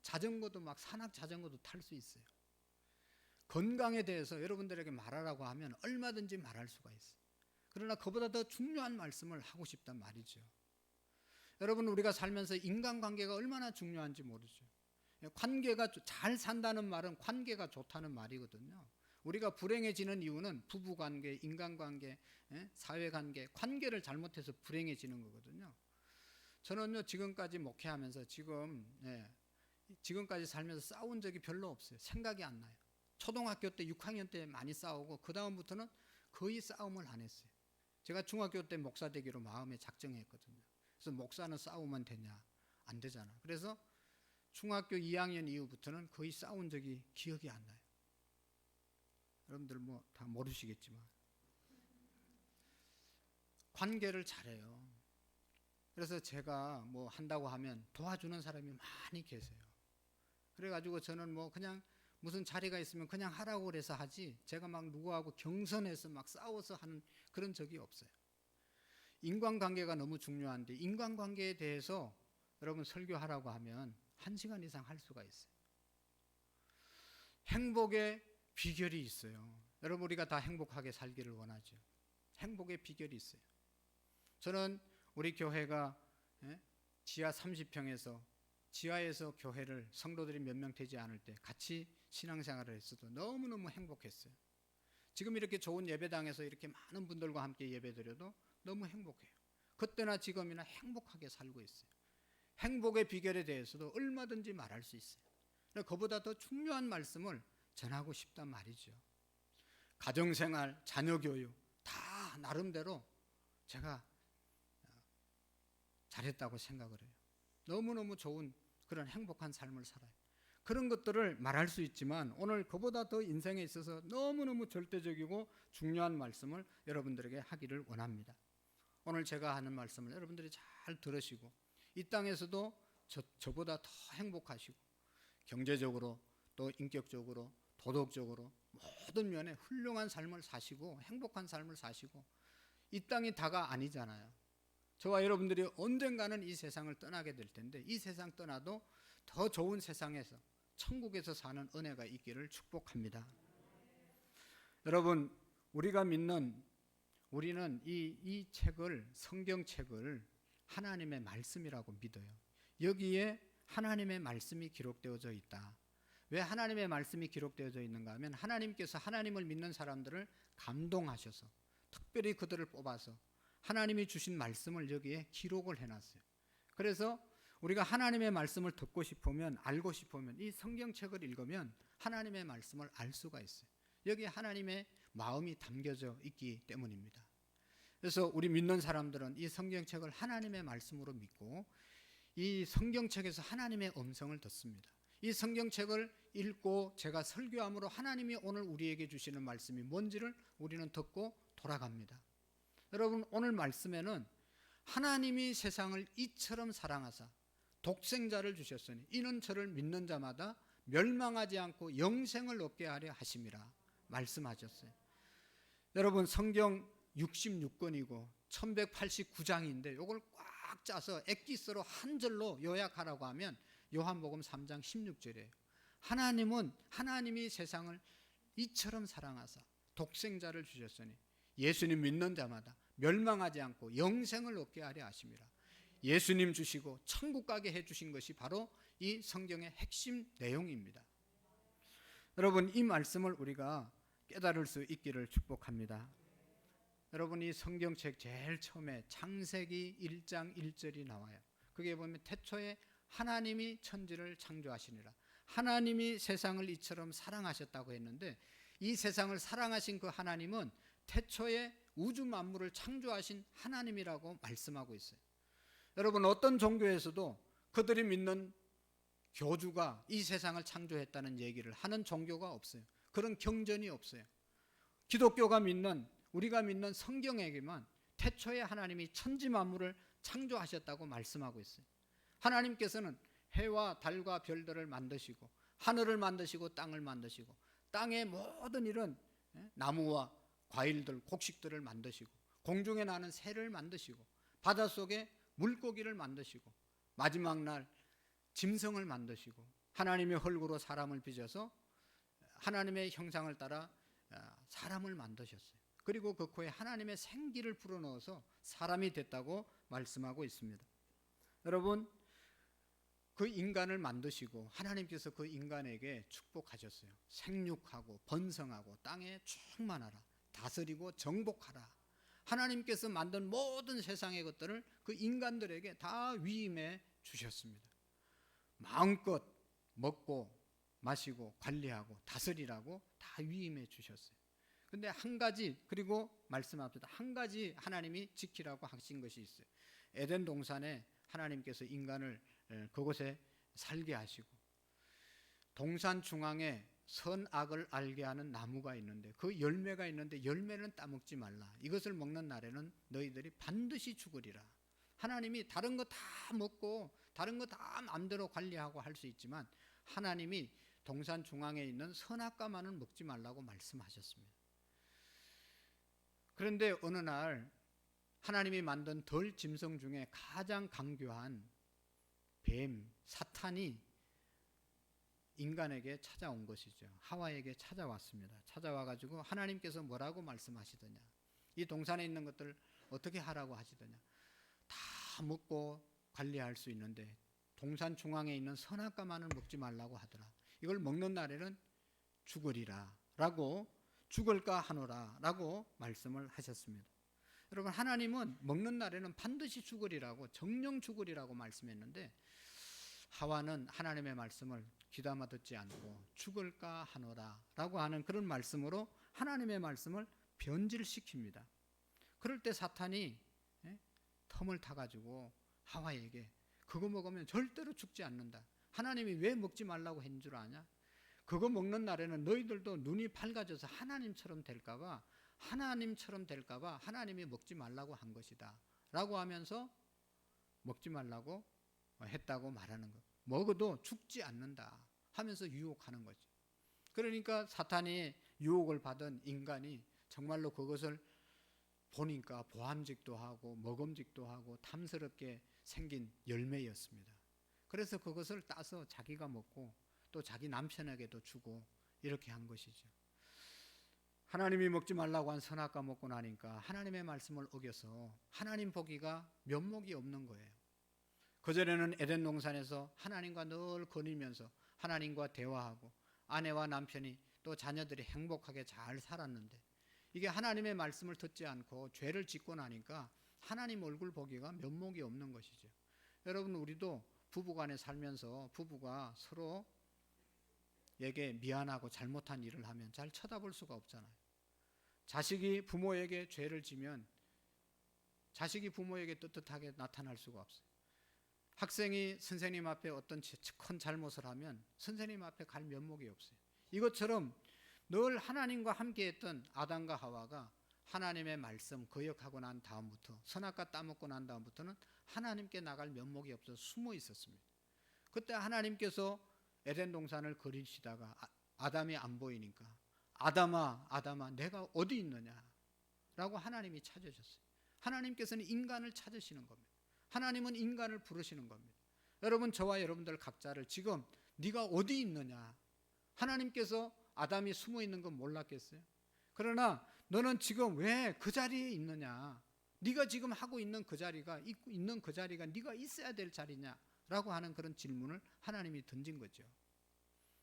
자전거도 막 산악 자전거도 탈 수 있어요. 건강에 대해서 여러분들에게 말하라고 하면 얼마든지 말할 수가 있어요. 그러나 그보다 더 중요한 말씀을 하고 싶단 말이죠. 여러분, 우리가 살면서 인간관계가 얼마나 중요한지 모르죠. 관계가 잘 산다는 말은 관계가 좋다는 말이거든요. 우리가 불행해지는 이유는 부부관계, 인간관계, 사회관계, 관계를 잘못해서 불행해지는 거거든요. 저는요, 지금까지 목회하면서 지금까지 살면서 싸운 적이 별로 없어요. 생각이 안 나요. 초등학교 때 6학년 때 많이 싸우고 그 다음부터는 거의 싸움을 안 했어요. 제가 중학교 때 목사 되기로 마음에 작정했거든요. 그래서 목사는 싸우면 되냐? 안 되잖아. 그래서 중학교 2학년 이후부터는 거의 싸운 적이 기억이 안 나요. 여러분들 뭐 다 모르시겠지만 관계를 잘해요. 그래서 제가 뭐 한다고 하면 도와주는 사람이 많이 계세요. 그래가지고 저는 뭐 그냥 무슨 자리가 있으면 그냥 하라고 그래서 하지, 제가 막 누구하고 경선해서 막 싸워서 하는 그런 적이 없어요. 인간관계가 너무 중요한데 인간관계에 대해서 여러분 설교하라고 하면 1시간 이상 할 수가 있어요. 행복의 비결이 있어요. 여러분, 우리가 다 행복하게 살기를 원하죠. 행복의 비결이 있어요. 저는 우리 교회가 지하 30평에서 지하에서 교회를 성도들이 몇 명 되지 않을 때 같이 신앙생활을 했어도 너무너무 행복했어요. 지금 이렇게 좋은 예배당에서 이렇게 많은 분들과 함께 예배드려도 너무 행복해요. 그때나 지금이나 행복하게 살고 있어요. 행복의 비결에 대해서도 얼마든지 말할 수 있어요. 그보다 더 중요한 말씀을 전하고 싶단 말이죠. 가정생활, 자녀교육 다 나름대로 제가 잘했다고 생각을 해요. 너무너무 좋은 그런 행복한 삶을 살아요. 그런 것들을 말할 수 있지만 오늘 그보다 더 인생에 있어서 너무너무 절대적이고 중요한 말씀을 여러분들에게 하기를 원합니다. 오늘 제가 하는 말씀을 여러분들이 잘 들으시고 이 땅에서도 저보다 더 행복하시고 경제적으로 또 인격적으로 도덕적으로 모든 면에 훌륭한 삶을 사시고 행복한 삶을 사시고, 이 땅이 다가 아니잖아요. 저와 여러분들이 언젠가는 이 세상을 떠나게 될 텐데 이 세상 떠나도 더 좋은 세상에서 천국에서 사는 은혜가 있기를 축복합니다. 여러분, 우리가 믿는 우리는 이 책을, 성경책을 하나님의 말씀이라고 믿어요. 여기에 하나님의 말씀이 기록되어져 있다. 왜 하나님의 말씀이 기록되어져 있는가 하면 하나님께서 하나님을 믿는 사람들을 감동하셔서 특별히 그들을 뽑아서 하나님이 주신 말씀을 여기에 기록을 해놨어요. 그래서 우리가 하나님의 말씀을 듣고 싶으면, 알고 싶으면 이 성경책을 읽으면 하나님의 말씀을 알 수가 있어요. 여기에 하나님의 마음이 담겨져 있기 때문입니다. 그래서 우리 믿는 사람들은 이 성경책을 하나님의 말씀으로 믿고 이 성경책에서 하나님의 음성을 듣습니다. 이 성경책을 읽고 제가 설교함으로 하나님이 오늘 우리에게 주시는 말씀이 뭔지를 우리는 듣고 돌아갑니다. 여러분, 오늘 말씀에는 하나님이 세상을 이처럼 사랑하사 독생자를 주셨으니 이는 저를 믿는 자마다 멸망하지 않고 영생을 얻게 하려 하심이라 말씀하셨어요. 여러분, 성경 66권이고 1189장인데 이걸 꽉 짜서 엑기스로 한 절로 요약하라고 하면 요한복음 3장 16절이에요. 하나님이 세상을 이처럼 사랑하사 독생자를 주셨으니 예수님 믿는 자마다 멸망하지 않고 영생을 얻게 하려 하심이라. 예수님 주시고 천국 가게 해주신 것이 바로 이 성경의 핵심 내용입니다. 여러분, 이 말씀을 우리가 깨달을 수 있기를 축복합니다. 여러분, 이 성경책 제일 처음에 창세기 1장 1절이 나와요. 그게 보면 태초에 하나님이 천지를 창조하시니라. 하나님이 세상을 이처럼 사랑하셨다고 했는데, 이 세상을 사랑하신 그 하나님은 태초에 우주 만물을 창조하신 하나님이라고 말씀하고 있어요. 여러분, 어떤 종교에서도 그들이 믿는 교주가 이 세상을 창조했다는 얘기를 하는 종교가 없어요. 그런 경전이 없어요. 기독교가 믿는, 우리가 믿는 성경에게만 태초에 하나님이 천지 만물을 창조하셨다고 말씀하고 있어요. 하나님께서는 해와 달과 별들을 만드시고 하늘을 만드시고 땅을 만드시고 땅의 모든 일은 나무와 과일들, 곡식들을 만드시고 공중에 나는 새를 만드시고 바닷속에 물고기를 만드시고 마지막 날 짐승을 만드시고 하나님의 흙으로 사람을 빚어서 하나님의 형상을 따라 사람을 만드셨어요. 그리고 그 코에 하나님의 생기를 불어넣어서 사람이 됐다고 말씀하고 있습니다. 여러분, 그 인간을 만드시고 하나님께서 그 인간에게 축복하셨어요. 생육하고 번성하고 땅에 충만하라, 다스리고 정복하라. 하나님께서 만든 모든 세상의 것들을 그 인간들에게 다 위임해 주셨습니다. 마음껏 먹고 마시고 관리하고 다스리라고 다 위임해 주셨어요. 근데 한 가지, 그리고 말씀합니다. 한 가지 하나님이 지키라고 하신 것이 있어요. 에덴 동산에 하나님께서 인간을 그곳에 살게 하시고 동산 중앙에 선악을 알게 하는 나무가 있는데 그 열매가 있는데 열매는 따먹지 말라. 이것을 먹는 날에는 너희들이 반드시 죽으리라. 하나님이 다른 거 다 먹고 다른 거 다 마음대로 관리하고 할 수 있지만 하나님이 동산 중앙에 있는 선악과만은 먹지 말라고 말씀하셨습니다. 그런데 어느 날 하나님이 만든 덜 짐승 중에 가장 강교한 뱀, 사탄이 인간에게 찾아온 것이죠. 하와에게 찾아왔습니다. 찾아와가지고 하나님께서 뭐라고 말씀하시더냐, 이 동산에 있는 것들 어떻게 하라고 하시더냐, 다 먹고 관리할 수 있는데 동산 중앙에 있는 선악과만은 먹지 말라고 하더라. 이걸 먹는 날에는 죽으리라 라고, 죽을까 하노라 라고 말씀을 하셨습니다. 여러분, 하나님은 먹는 날에는 반드시 죽으리라고, 정령 죽으리라고 말씀했는데 하와는 하나님의 말씀을 귀담아 듣지 않고 죽을까 하노라 라고 하는 그런 말씀으로 하나님의 말씀을 변질시킵니다. 그럴 때 사탄이 텀을 타가지고 하와에게 그거 먹으면 절대로 죽지 않는다. 하나님이 왜 먹지 말라고 한 줄 아냐? 그거 먹는 날에는 너희들도 눈이 밝아져서 하나님처럼 될까봐 하나님이 먹지 말라고 한 것이다 라고 하면서 먹지 말라고 했다고 말하는 것. 먹어도 죽지 않는다 하면서 유혹하는 거죠. 그러니까 사탄이 유혹을 받은 인간이 정말로 그것을 보니까 보암직도 하고 먹음직도 하고 탐스럽게 생긴 열매였습니다. 그래서 그것을 따서 자기가 먹고 또 자기 남편에게도 주고 이렇게 한 것이죠. 하나님이 먹지 말라고 한 선악과 먹고 나니까 하나님의 말씀을 어겨서 하나님 보기가 면목이 없는 거예요. 그전에는 에덴 동산에서 하나님과 늘 거니면서 하나님과 대화하고 아내와 남편이 또 자녀들이 행복하게 잘 살았는데 이게 하나님의 말씀을 듣지 않고 죄를 짓고 나니까 하나님 얼굴 보기가 면목이 없는 것이죠. 여러분, 우리도 부부간에 살면서 부부가 서로에게 미안하고 잘못한 일을 하면 잘 쳐다볼 수가 없잖아요. 자식이 부모에게 죄를 지면 자식이 부모에게 떳떳하게 나타날 수가 없어요. 학생이 선생님 앞에 어떤 큰 잘못을 하면 선생님 앞에 갈 면목이 없어요. 이것처럼 늘 하나님과 함께했던 아담과 하와가 하나님의 말씀 거역하고 난 다음부터, 선악과 따먹고 난 다음부터는 하나님께 나갈 면목이 없어서 숨어 있었습니다. 그때 하나님께서 에덴 동산을 그리시다가 아담이 안 보이니까 아담아 내가 어디 있느냐 라고 하나님이 찾으셨어요. 하나님께서는 인간을 찾으시는 겁니다. 하나님은 인간을 부르시는 겁니다. 여러분, 저와 여러분들 각자를 지금 네가 어디 있느냐, 하나님께서 아담이 숨어 있는 건 몰랐겠어요? 그러나 너는 지금 왜 그 자리에 있느냐, 네가 지금 하고 있는 그 자리가 네가 있어야 될 자리냐라고 하는 그런 질문을 하나님이 던진 거죠.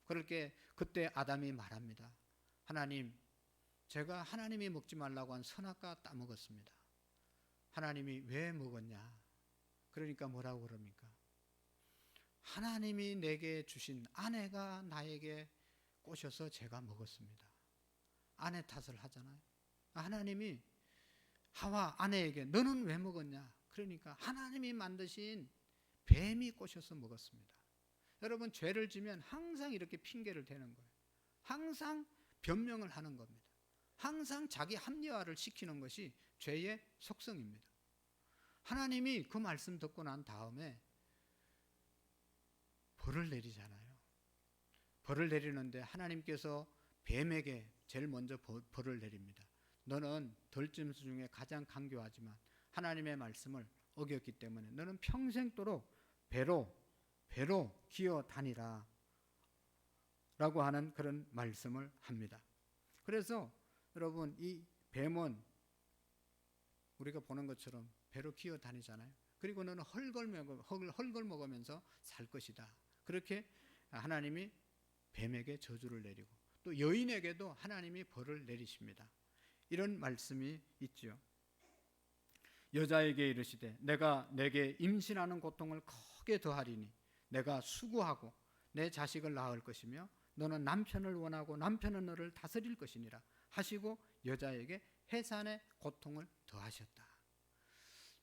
그렇게 그때 아담이 말합니다. 하나님, 제가 하나님이 먹지 말라고 한 선악과 따먹었습니다. 하나님이 왜 먹었냐? 그러니까 뭐라고 그럽니까? 하나님이 내게 주신 아내가 나에게 꼬셔서 제가 먹었습니다. 아내 탓을 하잖아요. 하나님이 하와 아내에게 너는 왜 먹었냐? 그러니까 하나님이 만드신 뱀이 꼬셔서 먹었습니다. 여러분, 죄를 지면 항상 이렇게 핑계를 대는 거예요. 항상 변명을 하는 겁니다. 항상 자기 합리화를 시키는 것이 죄의 속성입니다. 하나님이 그 말씀 듣고 난 다음에 벌을 내리잖아요. 벌을 내리는데 하나님께서 뱀에게 제일 먼저 벌을 내립니다. 너는 덜짐승 중에 가장 강교하지만 하나님의 말씀을 어겼기 때문에 너는 평생도록 배로 기어 다니라 라고 하는 그런 말씀을 합니다. 그래서 여러분, 이 뱀은 우리가 보는 것처럼 배로 기어 다니잖아요. 그리고 너는 헐걸 먹으면서 살 것이다. 그렇게 하나님이 뱀에게 저주를 내리고 또 여인에게도 하나님이 벌을 내리십니다. 이런 말씀이 있죠. 여자에게 이르시되 내가 내게 임신하는 고통을 크게 더하리니 내가 수고하고 내 자식을 낳을 것이며 너는 남편을 원하고 남편은 너를 다스릴 것이니라 하시고 여자에게 해산의 고통을 더하셨다.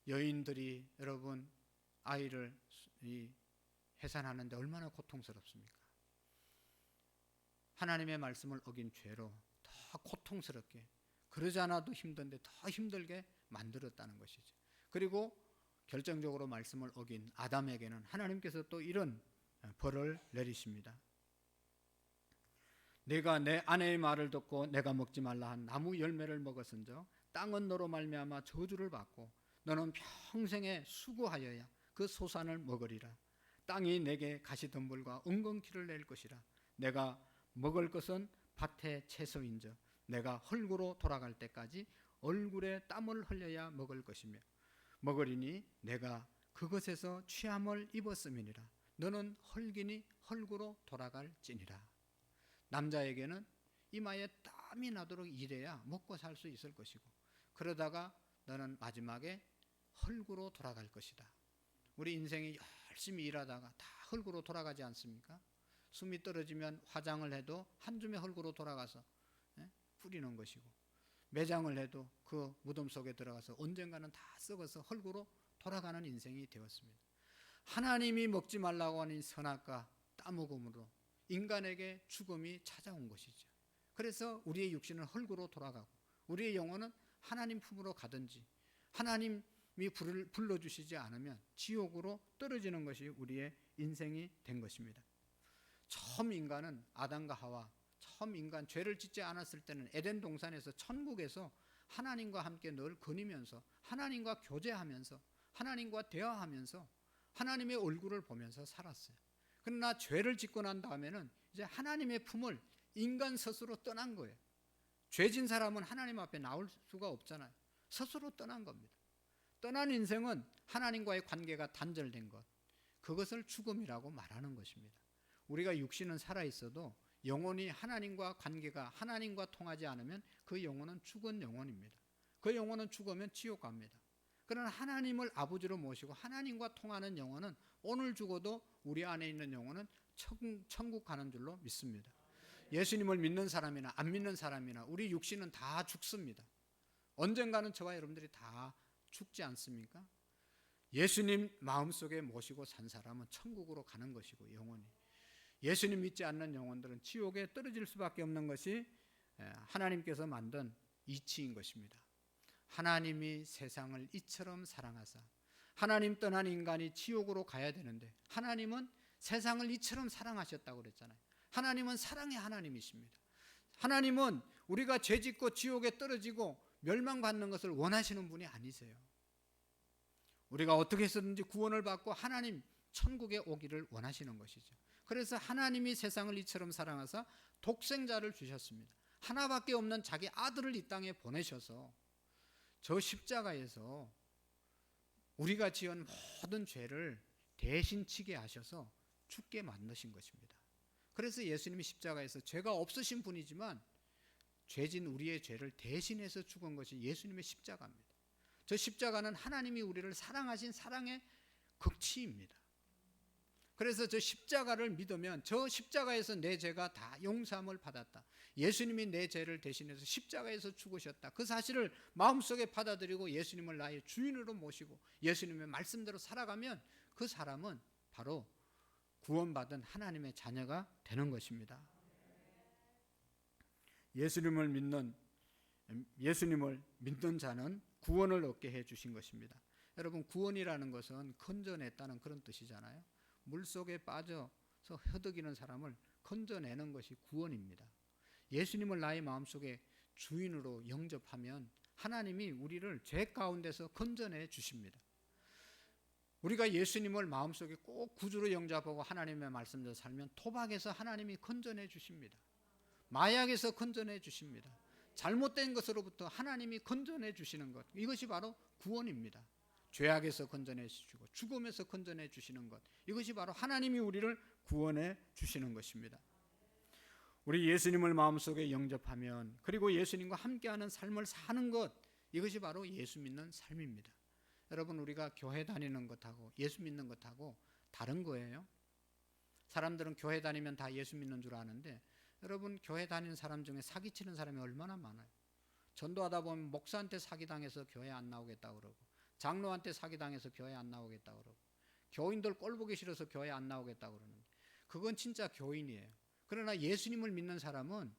여인들이 여러분 아이를 해산하는데 얼마나 고통스럽습니까? 하나님의 말씀을 어긴 죄로 더 고통스럽게, 그러지 않아도 힘든데 더 힘들게 만들었다는 것이죠. 그리고 결정적으로 말씀을 어긴 아담에게는 하나님께서 또 이런 벌을 내리십니다. 내가 내 아내의 말을 듣고 내가 먹지 말라 한 나무 열매를 먹었은저 땅은 너로 말미암아 저주를 받고 너는 평생에 수고하여야 그 소산을 먹으리라. 땅이 내게 가시덤불과 엉겅퀴를 낼 것이라. 내가 먹을 것은 밭의 채소인저 내가 헐구로 돌아갈 때까지 얼굴에 땀을 흘려야 먹을 것이며 먹으리니 내가 그것에서 취함을 입었음이니라. 너는 헐기니 헐구로 돌아갈지니라. 남자에게는 이마에 땀이 나도록 일해야 먹고 살 수 있을 것이고 그러다가 너는 마지막에 헐구로 돌아갈 것이다. 우리 인생이 열심히 일하다가 다 헐구로 돌아가지 않습니까? 숨이 떨어지면 화장을 해도 한 줌의 헐구로 돌아가서 뿌리는 것이고 매장을 해도 그 무덤 속에 들어가서 언젠가는 다 썩어서 헐구로 돌아가는 인생이 되었습니다. 하나님이 먹지 말라고 하는 선악과 따먹음으로 인간에게 죽음이 찾아온 것이죠. 그래서 우리의 육신은 헐구로 돌아가고 우리의 영혼은 하나님 품으로 가든지 하나님이 불러주시지 않으면 지옥으로 떨어지는 것이 우리의 인생이 된 것입니다. 처음 인간은 아담과 하와, 처음 인간 죄를 짓지 않았을 때는 에덴 동산에서 천국에서 하나님과 함께 늘 거니면서 하나님과 교제하면서 하나님과 대화하면서 하나님의 얼굴을 보면서 살았어요. 그러나 죄를 짓고 난 다음에는 이제 하나님의 품을 인간 스스로 떠난 거예요. 죄진 사람은 하나님 앞에 나올 수가 없잖아요. 스스로 떠난 겁니다. 떠난 인생은 하나님과의 관계가 단절된 것, 그것을 죽음이라고 말하는 것입니다. 우리가 육신은 살아있어도 영혼이 하나님과 관계가 하나님과 통하지 않으면 그 영혼은 죽은 영혼입니다. 그 영혼은 죽으면 지옥 갑니다. 그러나 하나님을 아버지로 모시고 하나님과 통하는 영혼은 오늘 죽어도 우리 안에 있는 영혼은 천국 가는 줄로 믿습니다. 예수님을 믿는 사람이나 안 믿는 사람이나 우리 육신은 다 죽습니다. 언젠가는 저와 여러분들이 다 죽지 않습니까? 예수님 마음속에 모시고 산 사람은 천국으로 가는 것이고 영혼이, 예수님 믿지 않는 영혼들은 지옥에 떨어질 수밖에 없는 것이 하나님께서 만든 이치인 것입니다. 하나님이 세상을 이처럼 사랑하사 하나님 떠난 인간이 지옥으로 가야 되는데 하나님은 세상을 이처럼 사랑하셨다고 그랬잖아요. 하나님은 사랑의 하나님이십니다. 하나님은 우리가 죄짓고 지옥에 떨어지고 멸망받는 것을 원하시는 분이 아니세요. 우리가 어떻게 해서든지 구원을 받고 하나님 천국에 오기를 원하시는 것이죠. 그래서 하나님이 세상을 이처럼 사랑하사 독생자를 주셨습니다. 하나밖에 없는 자기 아들을 이 땅에 보내셔서 저 십자가에서 우리가 지은 모든 죄를 대신 지게 하셔서 죽게 만드신 것입니다. 그래서 예수님이 십자가에서 죄가 없으신 분이지만 죄진 우리의 죄를 대신해서 죽은 것이 예수님의 십자가입니다. 저 십자가는 하나님이 우리를 사랑하신 사랑의 극치입니다. 그래서 저 십자가를 믿으면 저 십자가에서 내 죄가 다 용서함을 받았다. 예수님이 내 죄를 대신해서 십자가에서 죽으셨다. 그 사실을 마음속에 받아들이고 예수님을 나의 주인으로 모시고 예수님의 말씀대로 살아가면 그 사람은 바로 구원받은 하나님의 자녀가 되는 것입니다. 예수님을 믿는 자는 구원을 얻게 해 주신 것입니다. 여러분, 구원이라는 것은 건져냈다는 그런 뜻이잖아요. 물속에 빠져서 허덕이는 사람을 건져내는 것이 구원입니다. 예수님을 나의 마음속에 주인으로 영접하면 하나님이 우리를 죄 가운데서 건져내 주십니다. 우리가 예수님을 마음속에 꼭 구주로 영접하고 하나님의 말씀대로 살면 토박에서 하나님이 건져내 주십니다. 마약에서 건져내 주십니다. 잘못된 것으로부터 하나님이 건져내 주시는 것, 이것이 바로 구원입니다. 죄악에서 건져내 주시고 죽음에서 건져내 주시는 것, 이것이 바로 하나님이 우리를 구원해 주시는 것입니다. 우리 예수님을 마음속에 영접하면, 그리고 예수님과 함께하는 삶을 사는 것, 이것이 바로 예수 믿는 삶입니다. 여러분, 우리가 교회 다니는 것하고 예수 믿는 것하고 다른 거예요. 사람들은 교회 다니면 다 예수 믿는 줄 아는데, 여러분, 교회 다니는 사람 중에 사기치는 사람이 얼마나 많아요. 전도하다 보면 목사한테 사기당해서 교회 안 나오겠다고 그러고, 장로한테 사기당해서 교회 안 나오겠다고 그러고, 교인들 꼴보기 싫어서 교회 안 나오겠다고 그러는데, 그건 진짜 교인이에요. 그러나 예수님을 믿는 사람은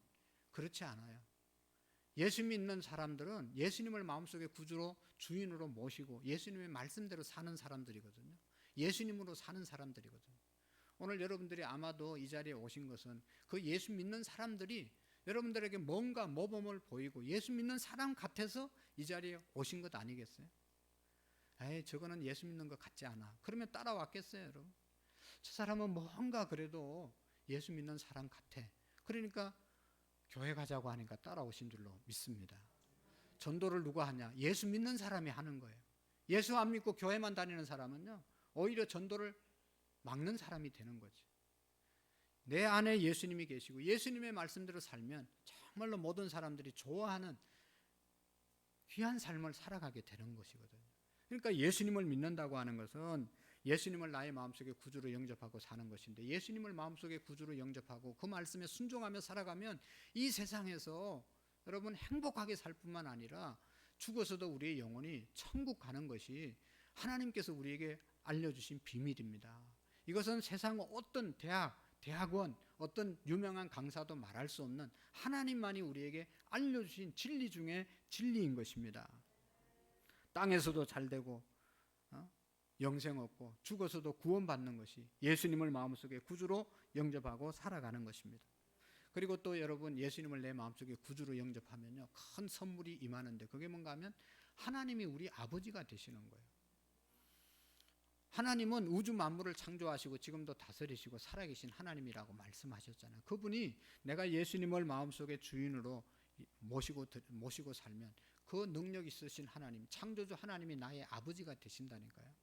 그렇지 않아요. 예수 믿는 사람들은 예수님을 마음속에 구주로 주인으로 모시고 예수님의 말씀대로 사는 사람들이거든요. 예수님으로 사는 사람들이거든요. 오늘 여러분들이 아마도 이 자리에 오신 것은 그 예수 믿는 사람들이 여러분들에게 뭔가 모범을 보이고 예수 믿는 사람 같아서 이 자리에 오신 것 아니겠어요? 에이, 저거는 예수 믿는 것 같지 않아. 그러면 따라왔겠어요, 여러분? 저 사람은 뭔가 그래도 예수 믿는 사람 같아. 그러니까 교회 가자고 하니까 따라오신 줄로 믿습니다. 전도를 누가 하냐? 예수 믿는 사람이 하는 거예요. 예수 안 믿고 교회만 다니는 사람은요, 오히려 전도를 막는 사람이 되는 거지. 내 안에 예수님이 계시고 예수님의 말씀대로 살면 정말로 모든 사람들이 좋아하는 귀한 삶을 살아가게 되는 것이거든요. 그러니까 예수님을 믿는다고 하는 것은 예수님을 나의 마음속에 구주로 영접하고 사는 것인데, 예수님을 마음속에 구주로 영접하고 그 말씀에 순종하며 살아가면 이 세상에서 여러분 행복하게 살 뿐만 아니라 죽어서도 우리의 영혼이 천국 가는 것이 하나님께서 우리에게 알려주신 비밀입니다. 이것은 세상 어떤 대학원, 어떤 유명한 강사도 말할 수 없는 하나님만이 우리에게 알려주신 진리 중에 진리인 것입니다. 땅에서도 잘되고 영생 얻고 죽어서도 구원받는 것이 예수님을 마음속에 구주로 영접하고 살아가는 것입니다. 그리고 또 여러분, 예수님을 내 마음속에 구주로 영접하면요, 큰 선물이 임하는데, 그게 뭔가 하면 하나님이 우리 아버지가 되시는 거예요. 하나님은 우주 만물을 창조하시고 지금도 다스리시고 살아계신 하나님이라고 말씀하셨잖아요. 그분이 내가 예수님을 마음속에 주인으로 모시고 살면 그 능력 있으신 하나님, 창조주 하나님이 나의 아버지가 되신다니까요.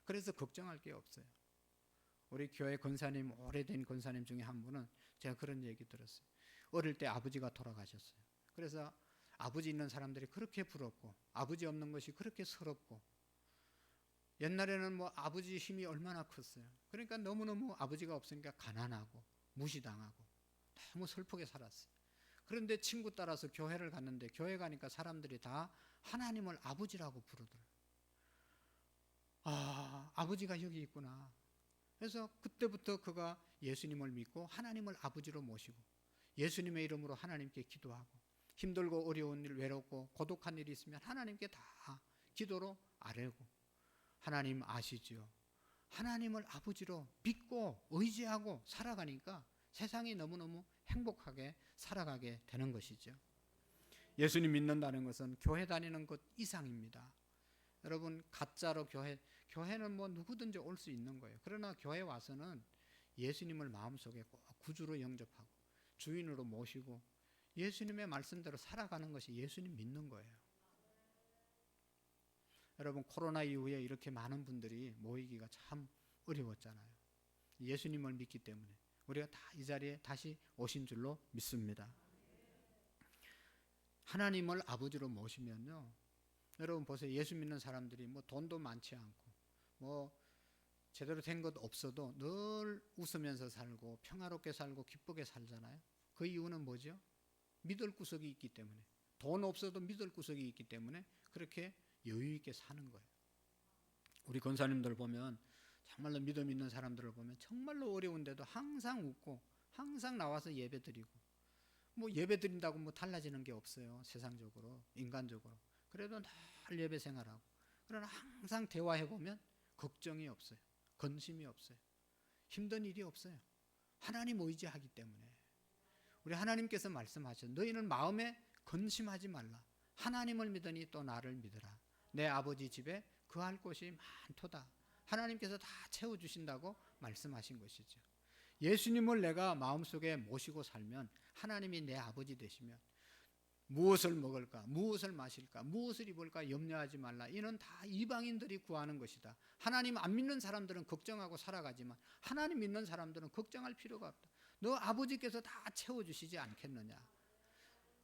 그래서 걱정할 게 없어요. 우리 교회 권사님, 오래된 권사님 중에 한 분은 제가 그런 얘기 들었어요. 어릴 때 아버지가 돌아가셨어요. 그래서 아버지 있는 사람들이 그렇게 부럽고 아버지 없는 것이 그렇게 서럽고, 옛날에는 뭐 아버지 힘이 얼마나 컸어요. 그러니까 너무너무 아버지가 없으니까 가난하고 무시당하고 너무 슬프게 살았어요. 그런데 친구 따라서 교회를 갔는데, 교회 가니까 사람들이 다 하나님을 아버지라고 부르더라고요. 아, 아버지가 여기 있구나. 그래서 그때부터 그가 예수님을 믿고 하나님을 아버지로 모시고 예수님의 이름으로 하나님께 기도하고, 힘들고 어려운 일, 외롭고 고독한 일이 있으면 하나님께 다 기도로 아뢰고, 하나님 아시죠? 하나님을 아버지로 믿고 의지하고 살아가니까 세상이 너무너무 행복하게 살아가게 되는 것이죠. 예수님 믿는다는 것은 교회 다니는 것 이상입니다. 여러분, 가짜로 교회는 뭐 누구든지 올 수 있는 거예요. 그러나 교회 와서는 예수님을 마음속에 꼭 구주로 영접하고 주인으로 모시고 예수님의 말씀대로 살아가는 것이 예수님 믿는 거예요. 여러분, 코로나 이후에 이렇게 많은 분들이 모이기가 참 어려웠잖아요. 예수님을 믿기 때문에 우리가 다 이 자리에 다시 오신 줄로 믿습니다. 하나님을 아버지로 모시면요, 여러분 보세요. 예수 믿는 사람들이 뭐 돈도 많지 않고 뭐 제대로 된 것 없어도 늘 웃으면서 살고 평화롭게 살고 기쁘게 살잖아요. 그 이유는 뭐죠? 믿을 구석이 있기 때문에, 돈 없어도 믿을 구석이 있기 때문에 그렇게 여유 있게 사는 거예요. 우리 권사님들 보면 정말로 믿음 있는 사람들을 보면 정말로 어려운데도 항상 웃고 항상 나와서 예배 드리고, 뭐 예배 드린다고 뭐 달라지는 게 없어요. 세상적으로 인간적으로. 그래도 늘 예배 생활하고, 그러나 항상 대화해 보면 걱정이 없어요. 근심이 없어요. 힘든 일이 없어요. 하나님 의지하기 때문에. 우리 하나님께서 말씀하셨죠. 너희는 마음에 근심하지 말라. 하나님을 믿으니 또 나를 믿으라. 내 아버지 집에 거할 곳이 많도다. 하나님께서 다 채워주신다고 말씀하신 것이죠. 예수님을 내가 마음속에 모시고 살면 하나님이 내 아버지 되시면 무엇을 먹을까, 무엇을 마실까, 무엇을 입을까 염려하지 말라. 이는 다 이방인들이 구하는 것이다. 하나님 안 믿는 사람들은 걱정하고 살아가지만 하나님 믿는 사람들은 걱정할 필요가 없다. 너 아버지께서 다 채워주시지 않겠느냐.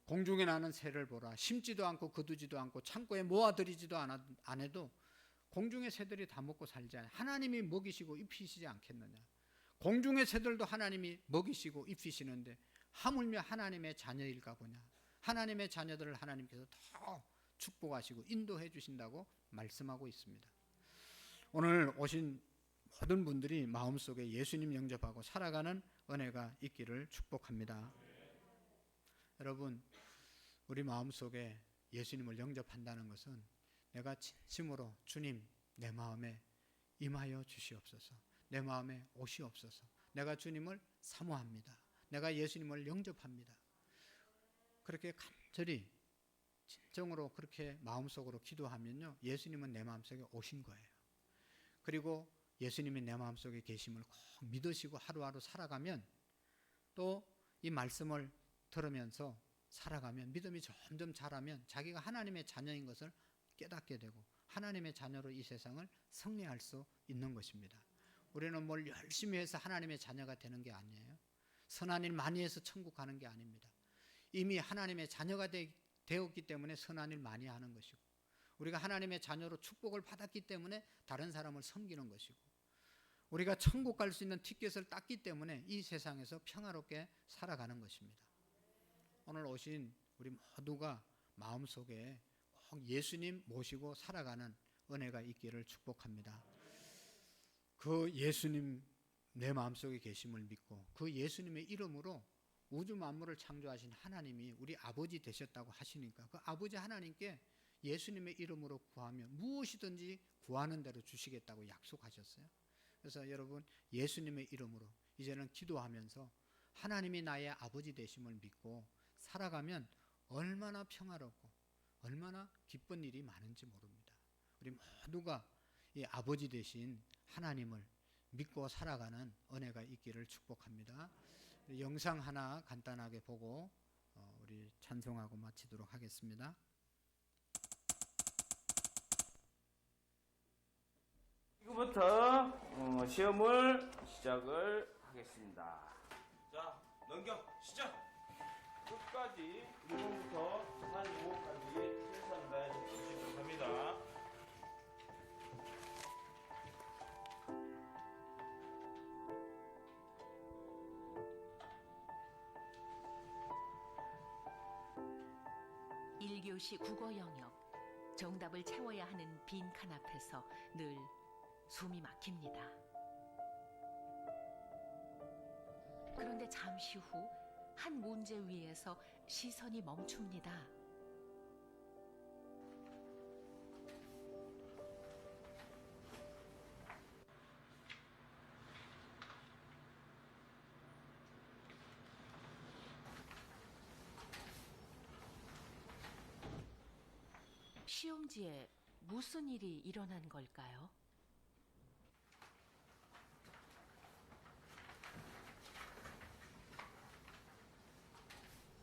공중에 나는 새를 보라. 심지도 않고 거두지도 않고 창고에 모아들이지도 안 해도 공중의 새들이 다 먹고 살지 않아요. 하나님이 먹이시고 입히시지 않겠느냐. 공중의 새들도 하나님이 먹이시고 입히시는데 하물며 하나님의 자녀일까 보냐. 하나님의 자녀들을 하나님께서 더 축복하시고 인도해 주신다고 말씀하고 있습니다. 오늘 오신 모든 분들이 마음속에 예수님 영접하고 살아가는 은혜가 있기를 축복합니다. 여러분, 우리 마음속에 예수님을 영접한다는 것은 내가 진심으로 주님 내 마음에 임하여 주시옵소서, 내 마음에 오시옵소서, 내가 주님을 사모합니다, 내가 예수님을 영접합니다, 그렇게 간절히 진정으로 그렇게 마음속으로 기도하면요, 예수님은 내 마음속에 오신 거예요. 그리고 예수님이 내 마음속에 계심을 꼭 믿으시고 하루하루 살아가면, 또 이 말씀을 들으면서 살아가면 믿음이 점점 자라면 자기가 하나님의 자녀인 것을 깨닫게 되고 하나님의 자녀로 이 세상을 승리할 수 있는 것입니다. 우리는 뭘 열심히 해서 하나님의 자녀가 되는 게 아니에요. 선한 일 많이 해서 천국 가는 게 아닙니다. 이미 하나님의 자녀가 되었기 때문에 선한 일 많이 하는 것이고, 우리가 하나님의 자녀로 축복을 받았기 때문에 다른 사람을 섬기는 것이고, 우리가 천국 갈 수 있는 티켓을 땄기 때문에 이 세상에서 평화롭게 살아가는 것입니다. 오늘 오신 우리 모두가 마음속에 꼭 예수님 모시고 살아가는 은혜가 있기를 축복합니다. 그 예수님 내 마음속에 계심을 믿고 그 예수님의 이름으로 우주 만물을 창조하신 하나님이 우리 아버지 되셨다고 하시니까 그 아버지 하나님께 예수님의 이름으로 구하면 무엇이든지 구하는 대로 주시겠다고 약속하셨어요. 그래서 여러분, 예수님의 이름으로 이제는 기도하면서 하나님이 나의 아버지 되심을 믿고 살아가면 얼마나 평화롭고 얼마나 기쁜 일이 많은지 모릅니다. 우리 모두가 이 아버지 되신 하나님을 믿고 살아가는 은혜가 있기를 축복합니다. 영상 하나 간단하게 보고 우리 찬송하고 마치도록 하겠습니다. 지금부터 시험을 시작을 하겠습니다. 자, 넘겨 시작. 끝까지 1번부터 45번까지 최선을 다해서 보시도록 합니다. 일교시 국어 영역, 정답을 채워야 하는 빈 칸 앞에서 늘 숨이 막힙니다. 그런데 잠시 후 한 문제 위에서 시선이 멈춥니다. 시험지에 무슨 일이 일어난 걸까요?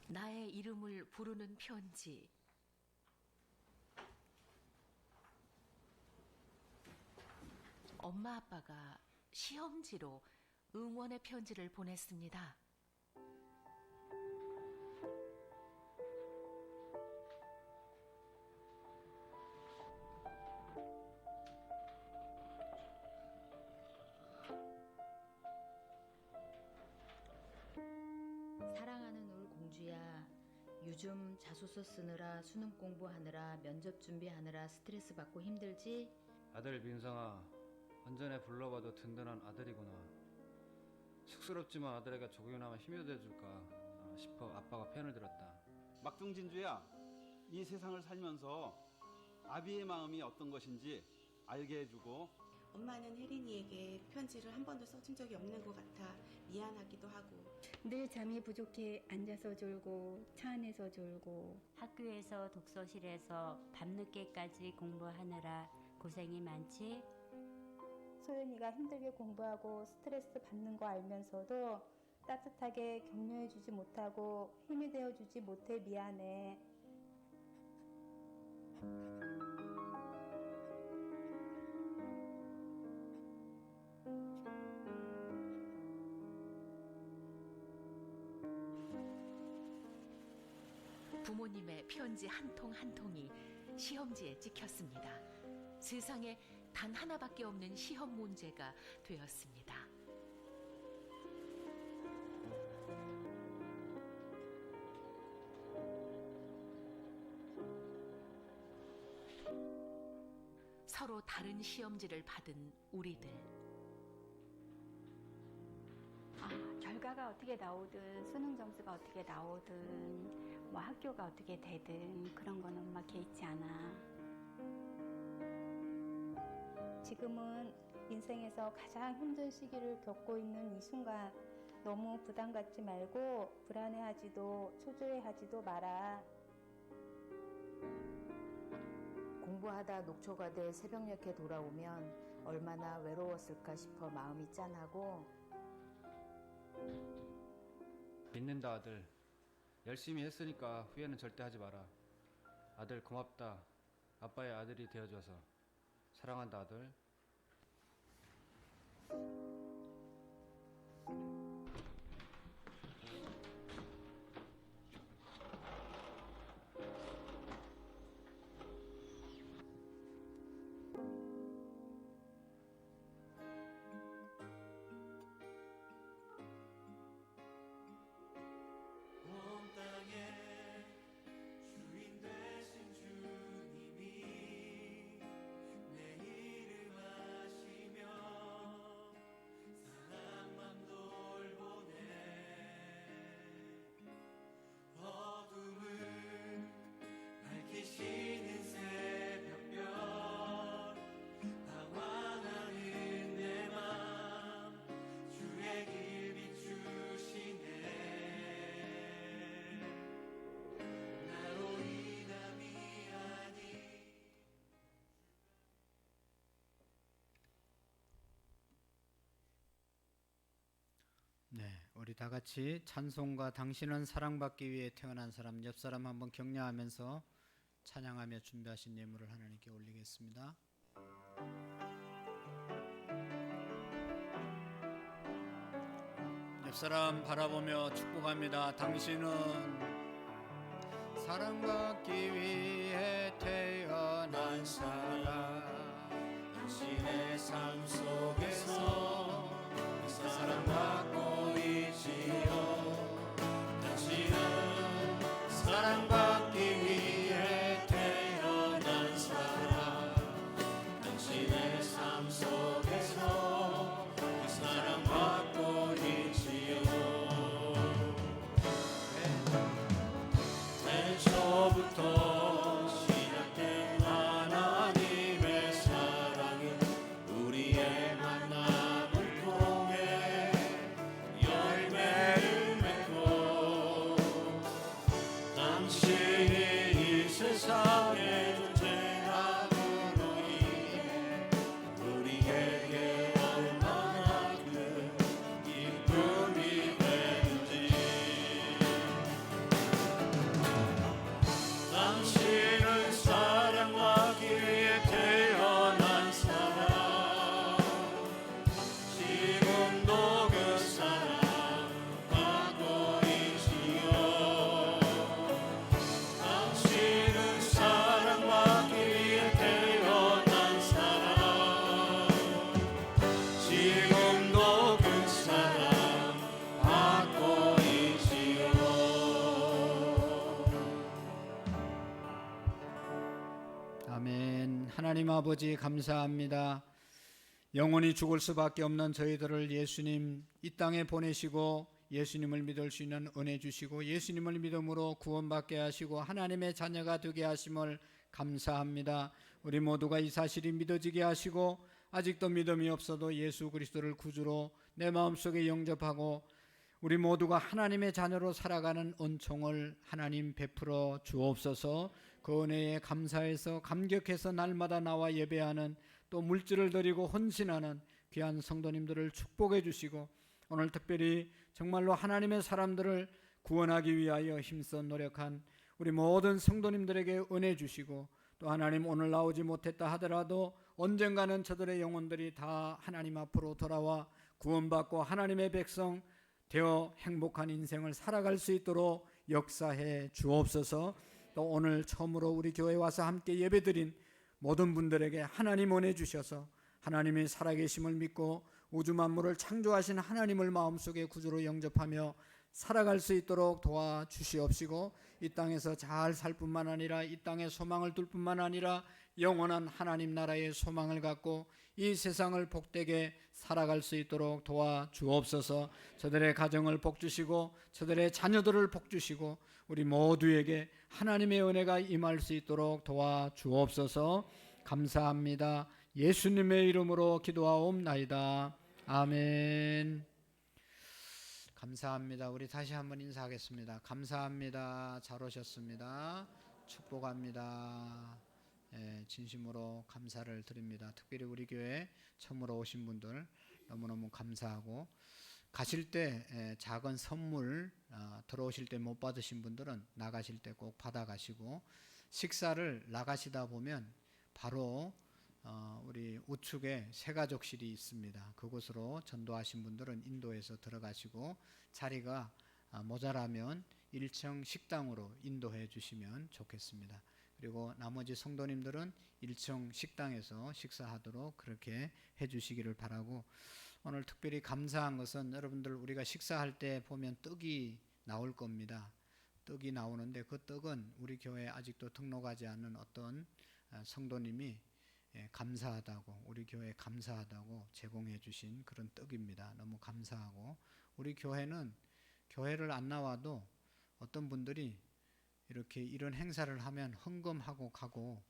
나의 이름을 부르는 편지. 엄마 아빠가 시험지로 응원의 편지를 보냈습니다. 사랑하는 울 공주야, 요즘 자소서 쓰느라 수능 공부하느라 면접 준비하느라 스트레스 받고 힘들지? 아들 민성아, 언전에 불러봐도 든든한 아들이구나. 쑥스럽지만 아들에게 조금이나마 힘이 돼줄까 싶어 아빠가 편을 들었다. 막둥진주야, 이 세상을 살면서 아비의 마음이 어떤 것인지 알게 해주고, 엄마는 혜린이에게 편지를 한 번도 써준 적이 없는 것 같아 미안하기도 하고, 늘 잠이 부족해 앉아서 졸고 차 안에서 졸고 학교에서 독서실에서 밤늦게까지 공부하느라 고생이 많지? 소연이가 힘들게 공부하고 스트레스 받는 거 알면서도 따뜻하게 격려해주지 못하고 힘이 되어주지 못해 미안해. 부모님의 편지 한 통 한 통이 시험지에 찍혔습니다. 세상에 단 하나밖에 없는 시험 문제가 되었습니다. 서로 다른 시험지를 받은 우리들. 결과가 어떻게 나오든 수능 점수가 어떻게 나오든 뭐 학교가 어떻게 되든 그런 거는 엄마 개의치 않아. 지금은 인생에서 가장 힘든 시기를 겪고 있는 이 순간 너무 부담 갖지 말고 불안해하지도 초조해하지도 마라. 공부하다 녹초가 돼 새벽녘에 돌아오면 얼마나 외로웠을까 싶어 마음이 짠하고, 믿는다 아들. 열심히 했으니까 후회는 절대 하지 마라. 아들 고맙다. 아빠의 아들이 되어줘서. 사랑한다 아들. 네, 우리 다 같이 찬송가 당신은 사랑받기 위해 태어난 사람, 옆 사람 한번 격려하면서 찬양하며 준비하신 예물을 하나님께 올리겠습니다. 옆 사람 바라보며 축복합니다. 당신은 사랑받기 위해 태어난 사람, 당신의 삶 속에서 사랑받고 있지요. 당신은 사랑받기 위해 태어난 사람, 당신의 삶 속에서 사랑받고 있지요. 태초부터 시작된 하나님의 사랑이 우리의 만남을 통해 열매를 맺고, 당신이 이 세상의 존재 하나님 아버지 감사합니다. 영원히 죽을 수밖에 없는 저희들을 예수님 이 땅에 보내시고 예수님을 믿을 수 있는 은혜 주시고 예수님을 믿음으로 구원받게 하시고 하나님의 자녀가 되게 하심을 감사합니다. 우리 모두가 이 사실이 믿어지게 하시고 아직도 믿음이 없어도 예수 그리스도를 구주로 내 마음속에 영접하고 우리 모두가 하나님의 자녀로 살아가는 은총을 하나님 베풀어 주옵소서. 그 은혜에 감사해서 감격해서 날마다 나와 예배하는 또 물질을 드리고 헌신하는 귀한 성도님들을 축복해 주시고 오늘 특별히 정말로 하나님의 사람들을 구원하기 위하여 힘써 노력한 우리 모든 성도님들에게 은혜 주시고 또 하나님 오늘 나오지 못했다 하더라도 언젠가는 저들의 영혼들이 다 하나님 앞으로 돌아와 구원받고 하나님의 백성 되어 행복한 인생을 살아갈 수 있도록 역사해 주옵소서. 또 오늘 처음으로 우리 교회에 와서 함께 예배드린 모든 분들에게 하나님 은혜 주셔서 하나님의 살아계심을 믿고 우주 만물을 창조하신 하나님을 마음속에 구주로 영접하며 살아갈 수 있도록 도와주시옵시고 이 땅에서 잘 살 뿐만 아니라 이 땅에 소망을 둘 뿐만 아니라 영원한 하나님 나라의 소망을 갖고 이 세상을 복되게 살아갈 수 있도록 도와주옵소서. 저들의 가정을 복주시고 저들의 자녀들을 복주시고 우리 모두에게 하나님의 은혜가 임할 수 있도록 도와주옵소서. 감사합니다. 예수님의 이름으로 기도하옵나이다. 아멘. 감사합니다. 우리 다시 한번 인사하겠습니다. 감사합니다. 잘 오셨습니다. 축복합니다. 진심으로 감사를 드립니다. 특별히 우리 교회 처음으로 오신 분들 너무너무 감사하고 가실 때 작은 선물 들어오실 때 못 받으신 분들은 나가실 때 꼭 받아가시고 식사를 나가시다 보면 바로 우리 우측에 새가족실이 있습니다. 그곳으로 전도하신 분들은 인도해서 들어가시고 자리가 모자라면 1층 식당으로 인도해 주시면 좋겠습니다. 그리고 나머지 성도님들은 1층 식당에서 식사하도록 그렇게 해 주시기를 바라고 오늘 특별히 감사한 것은 여러분들 우리가 식사할 때 보면 떡이 나올 겁니다. 떡이 나오는데 그 떡은 우리 교회에 아직도 등록하지 않은 어떤 성도님이 감사하다고 우리 교회에 감사하다고 제공해 주신 그런 떡입니다. 너무 감사하고 우리 교회는 교회를 안 나와도 어떤 분들이 이렇게 이런 행사를 하면 헌금하고 가고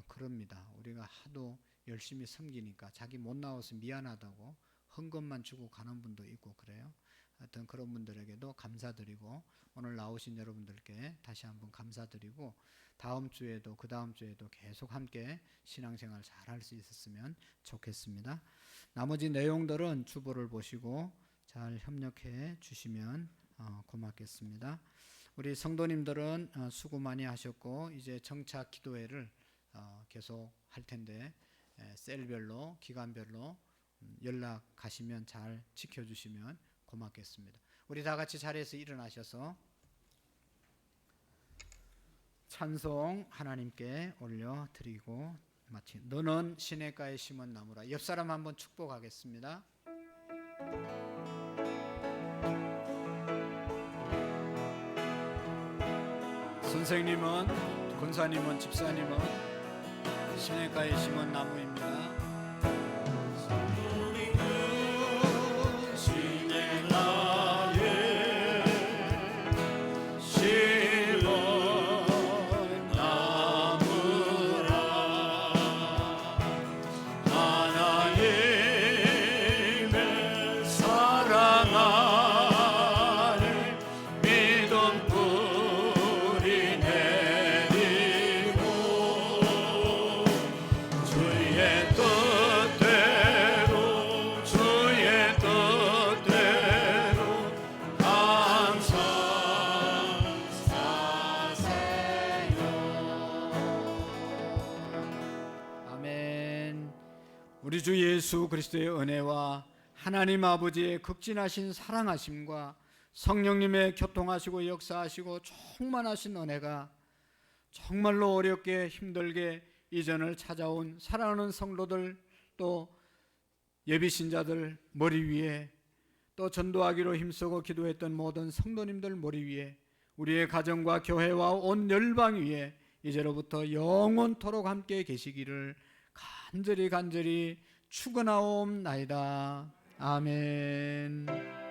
그럽니다. 우리가 하도 열심히 섬기니까 자기 못 나와서 미안하다고 헌금만 주고 가는 분도 있고 그래요. 하여튼 그런 분들에게도 감사드리고 오늘 나오신 여러분들께 다시 한번 감사드리고 다음 주에도 그 다음 주에도 계속 함께 신앙생활 잘 할 수 있었으면 좋겠습니다. 나머지 내용들은 주보를 보시고 잘 협력해 주시면 고맙겠습니다. 우리 성도님들은 수고 많이 하셨고 이제 정착 기도회를 계속 할 텐데 셀별로 기간별로 연락하시면 잘 지켜주시면 고맙겠습니다. 우리 다 같이 자리에서 일어나셔서 찬송 하나님께 올려드리고 마치 너는 시냇가에 심은 나무라. 옆 사람 한번 축복하겠습니다. 선생님은 권사님은 집사님은 시냇가에 심은 나무입니다. 우리 주 예수 그리스도의 은혜와 하나님 아버지의 극진하신 사랑하심과 성령님의 교통하시고 역사하시고 충만하신 은혜가 정말로 어렵게 힘들게 이전을 찾아온 사랑하는 성도들 또 예비신자들 머리 위에 또 전도하기로 힘쓰고 기도했던 모든 성도님들 머리 위에 우리의 가정과 교회와 온 열방 위에 이제로부터 영원토록 함께 계시기를 간절히 축원하옵나이다. 아멘.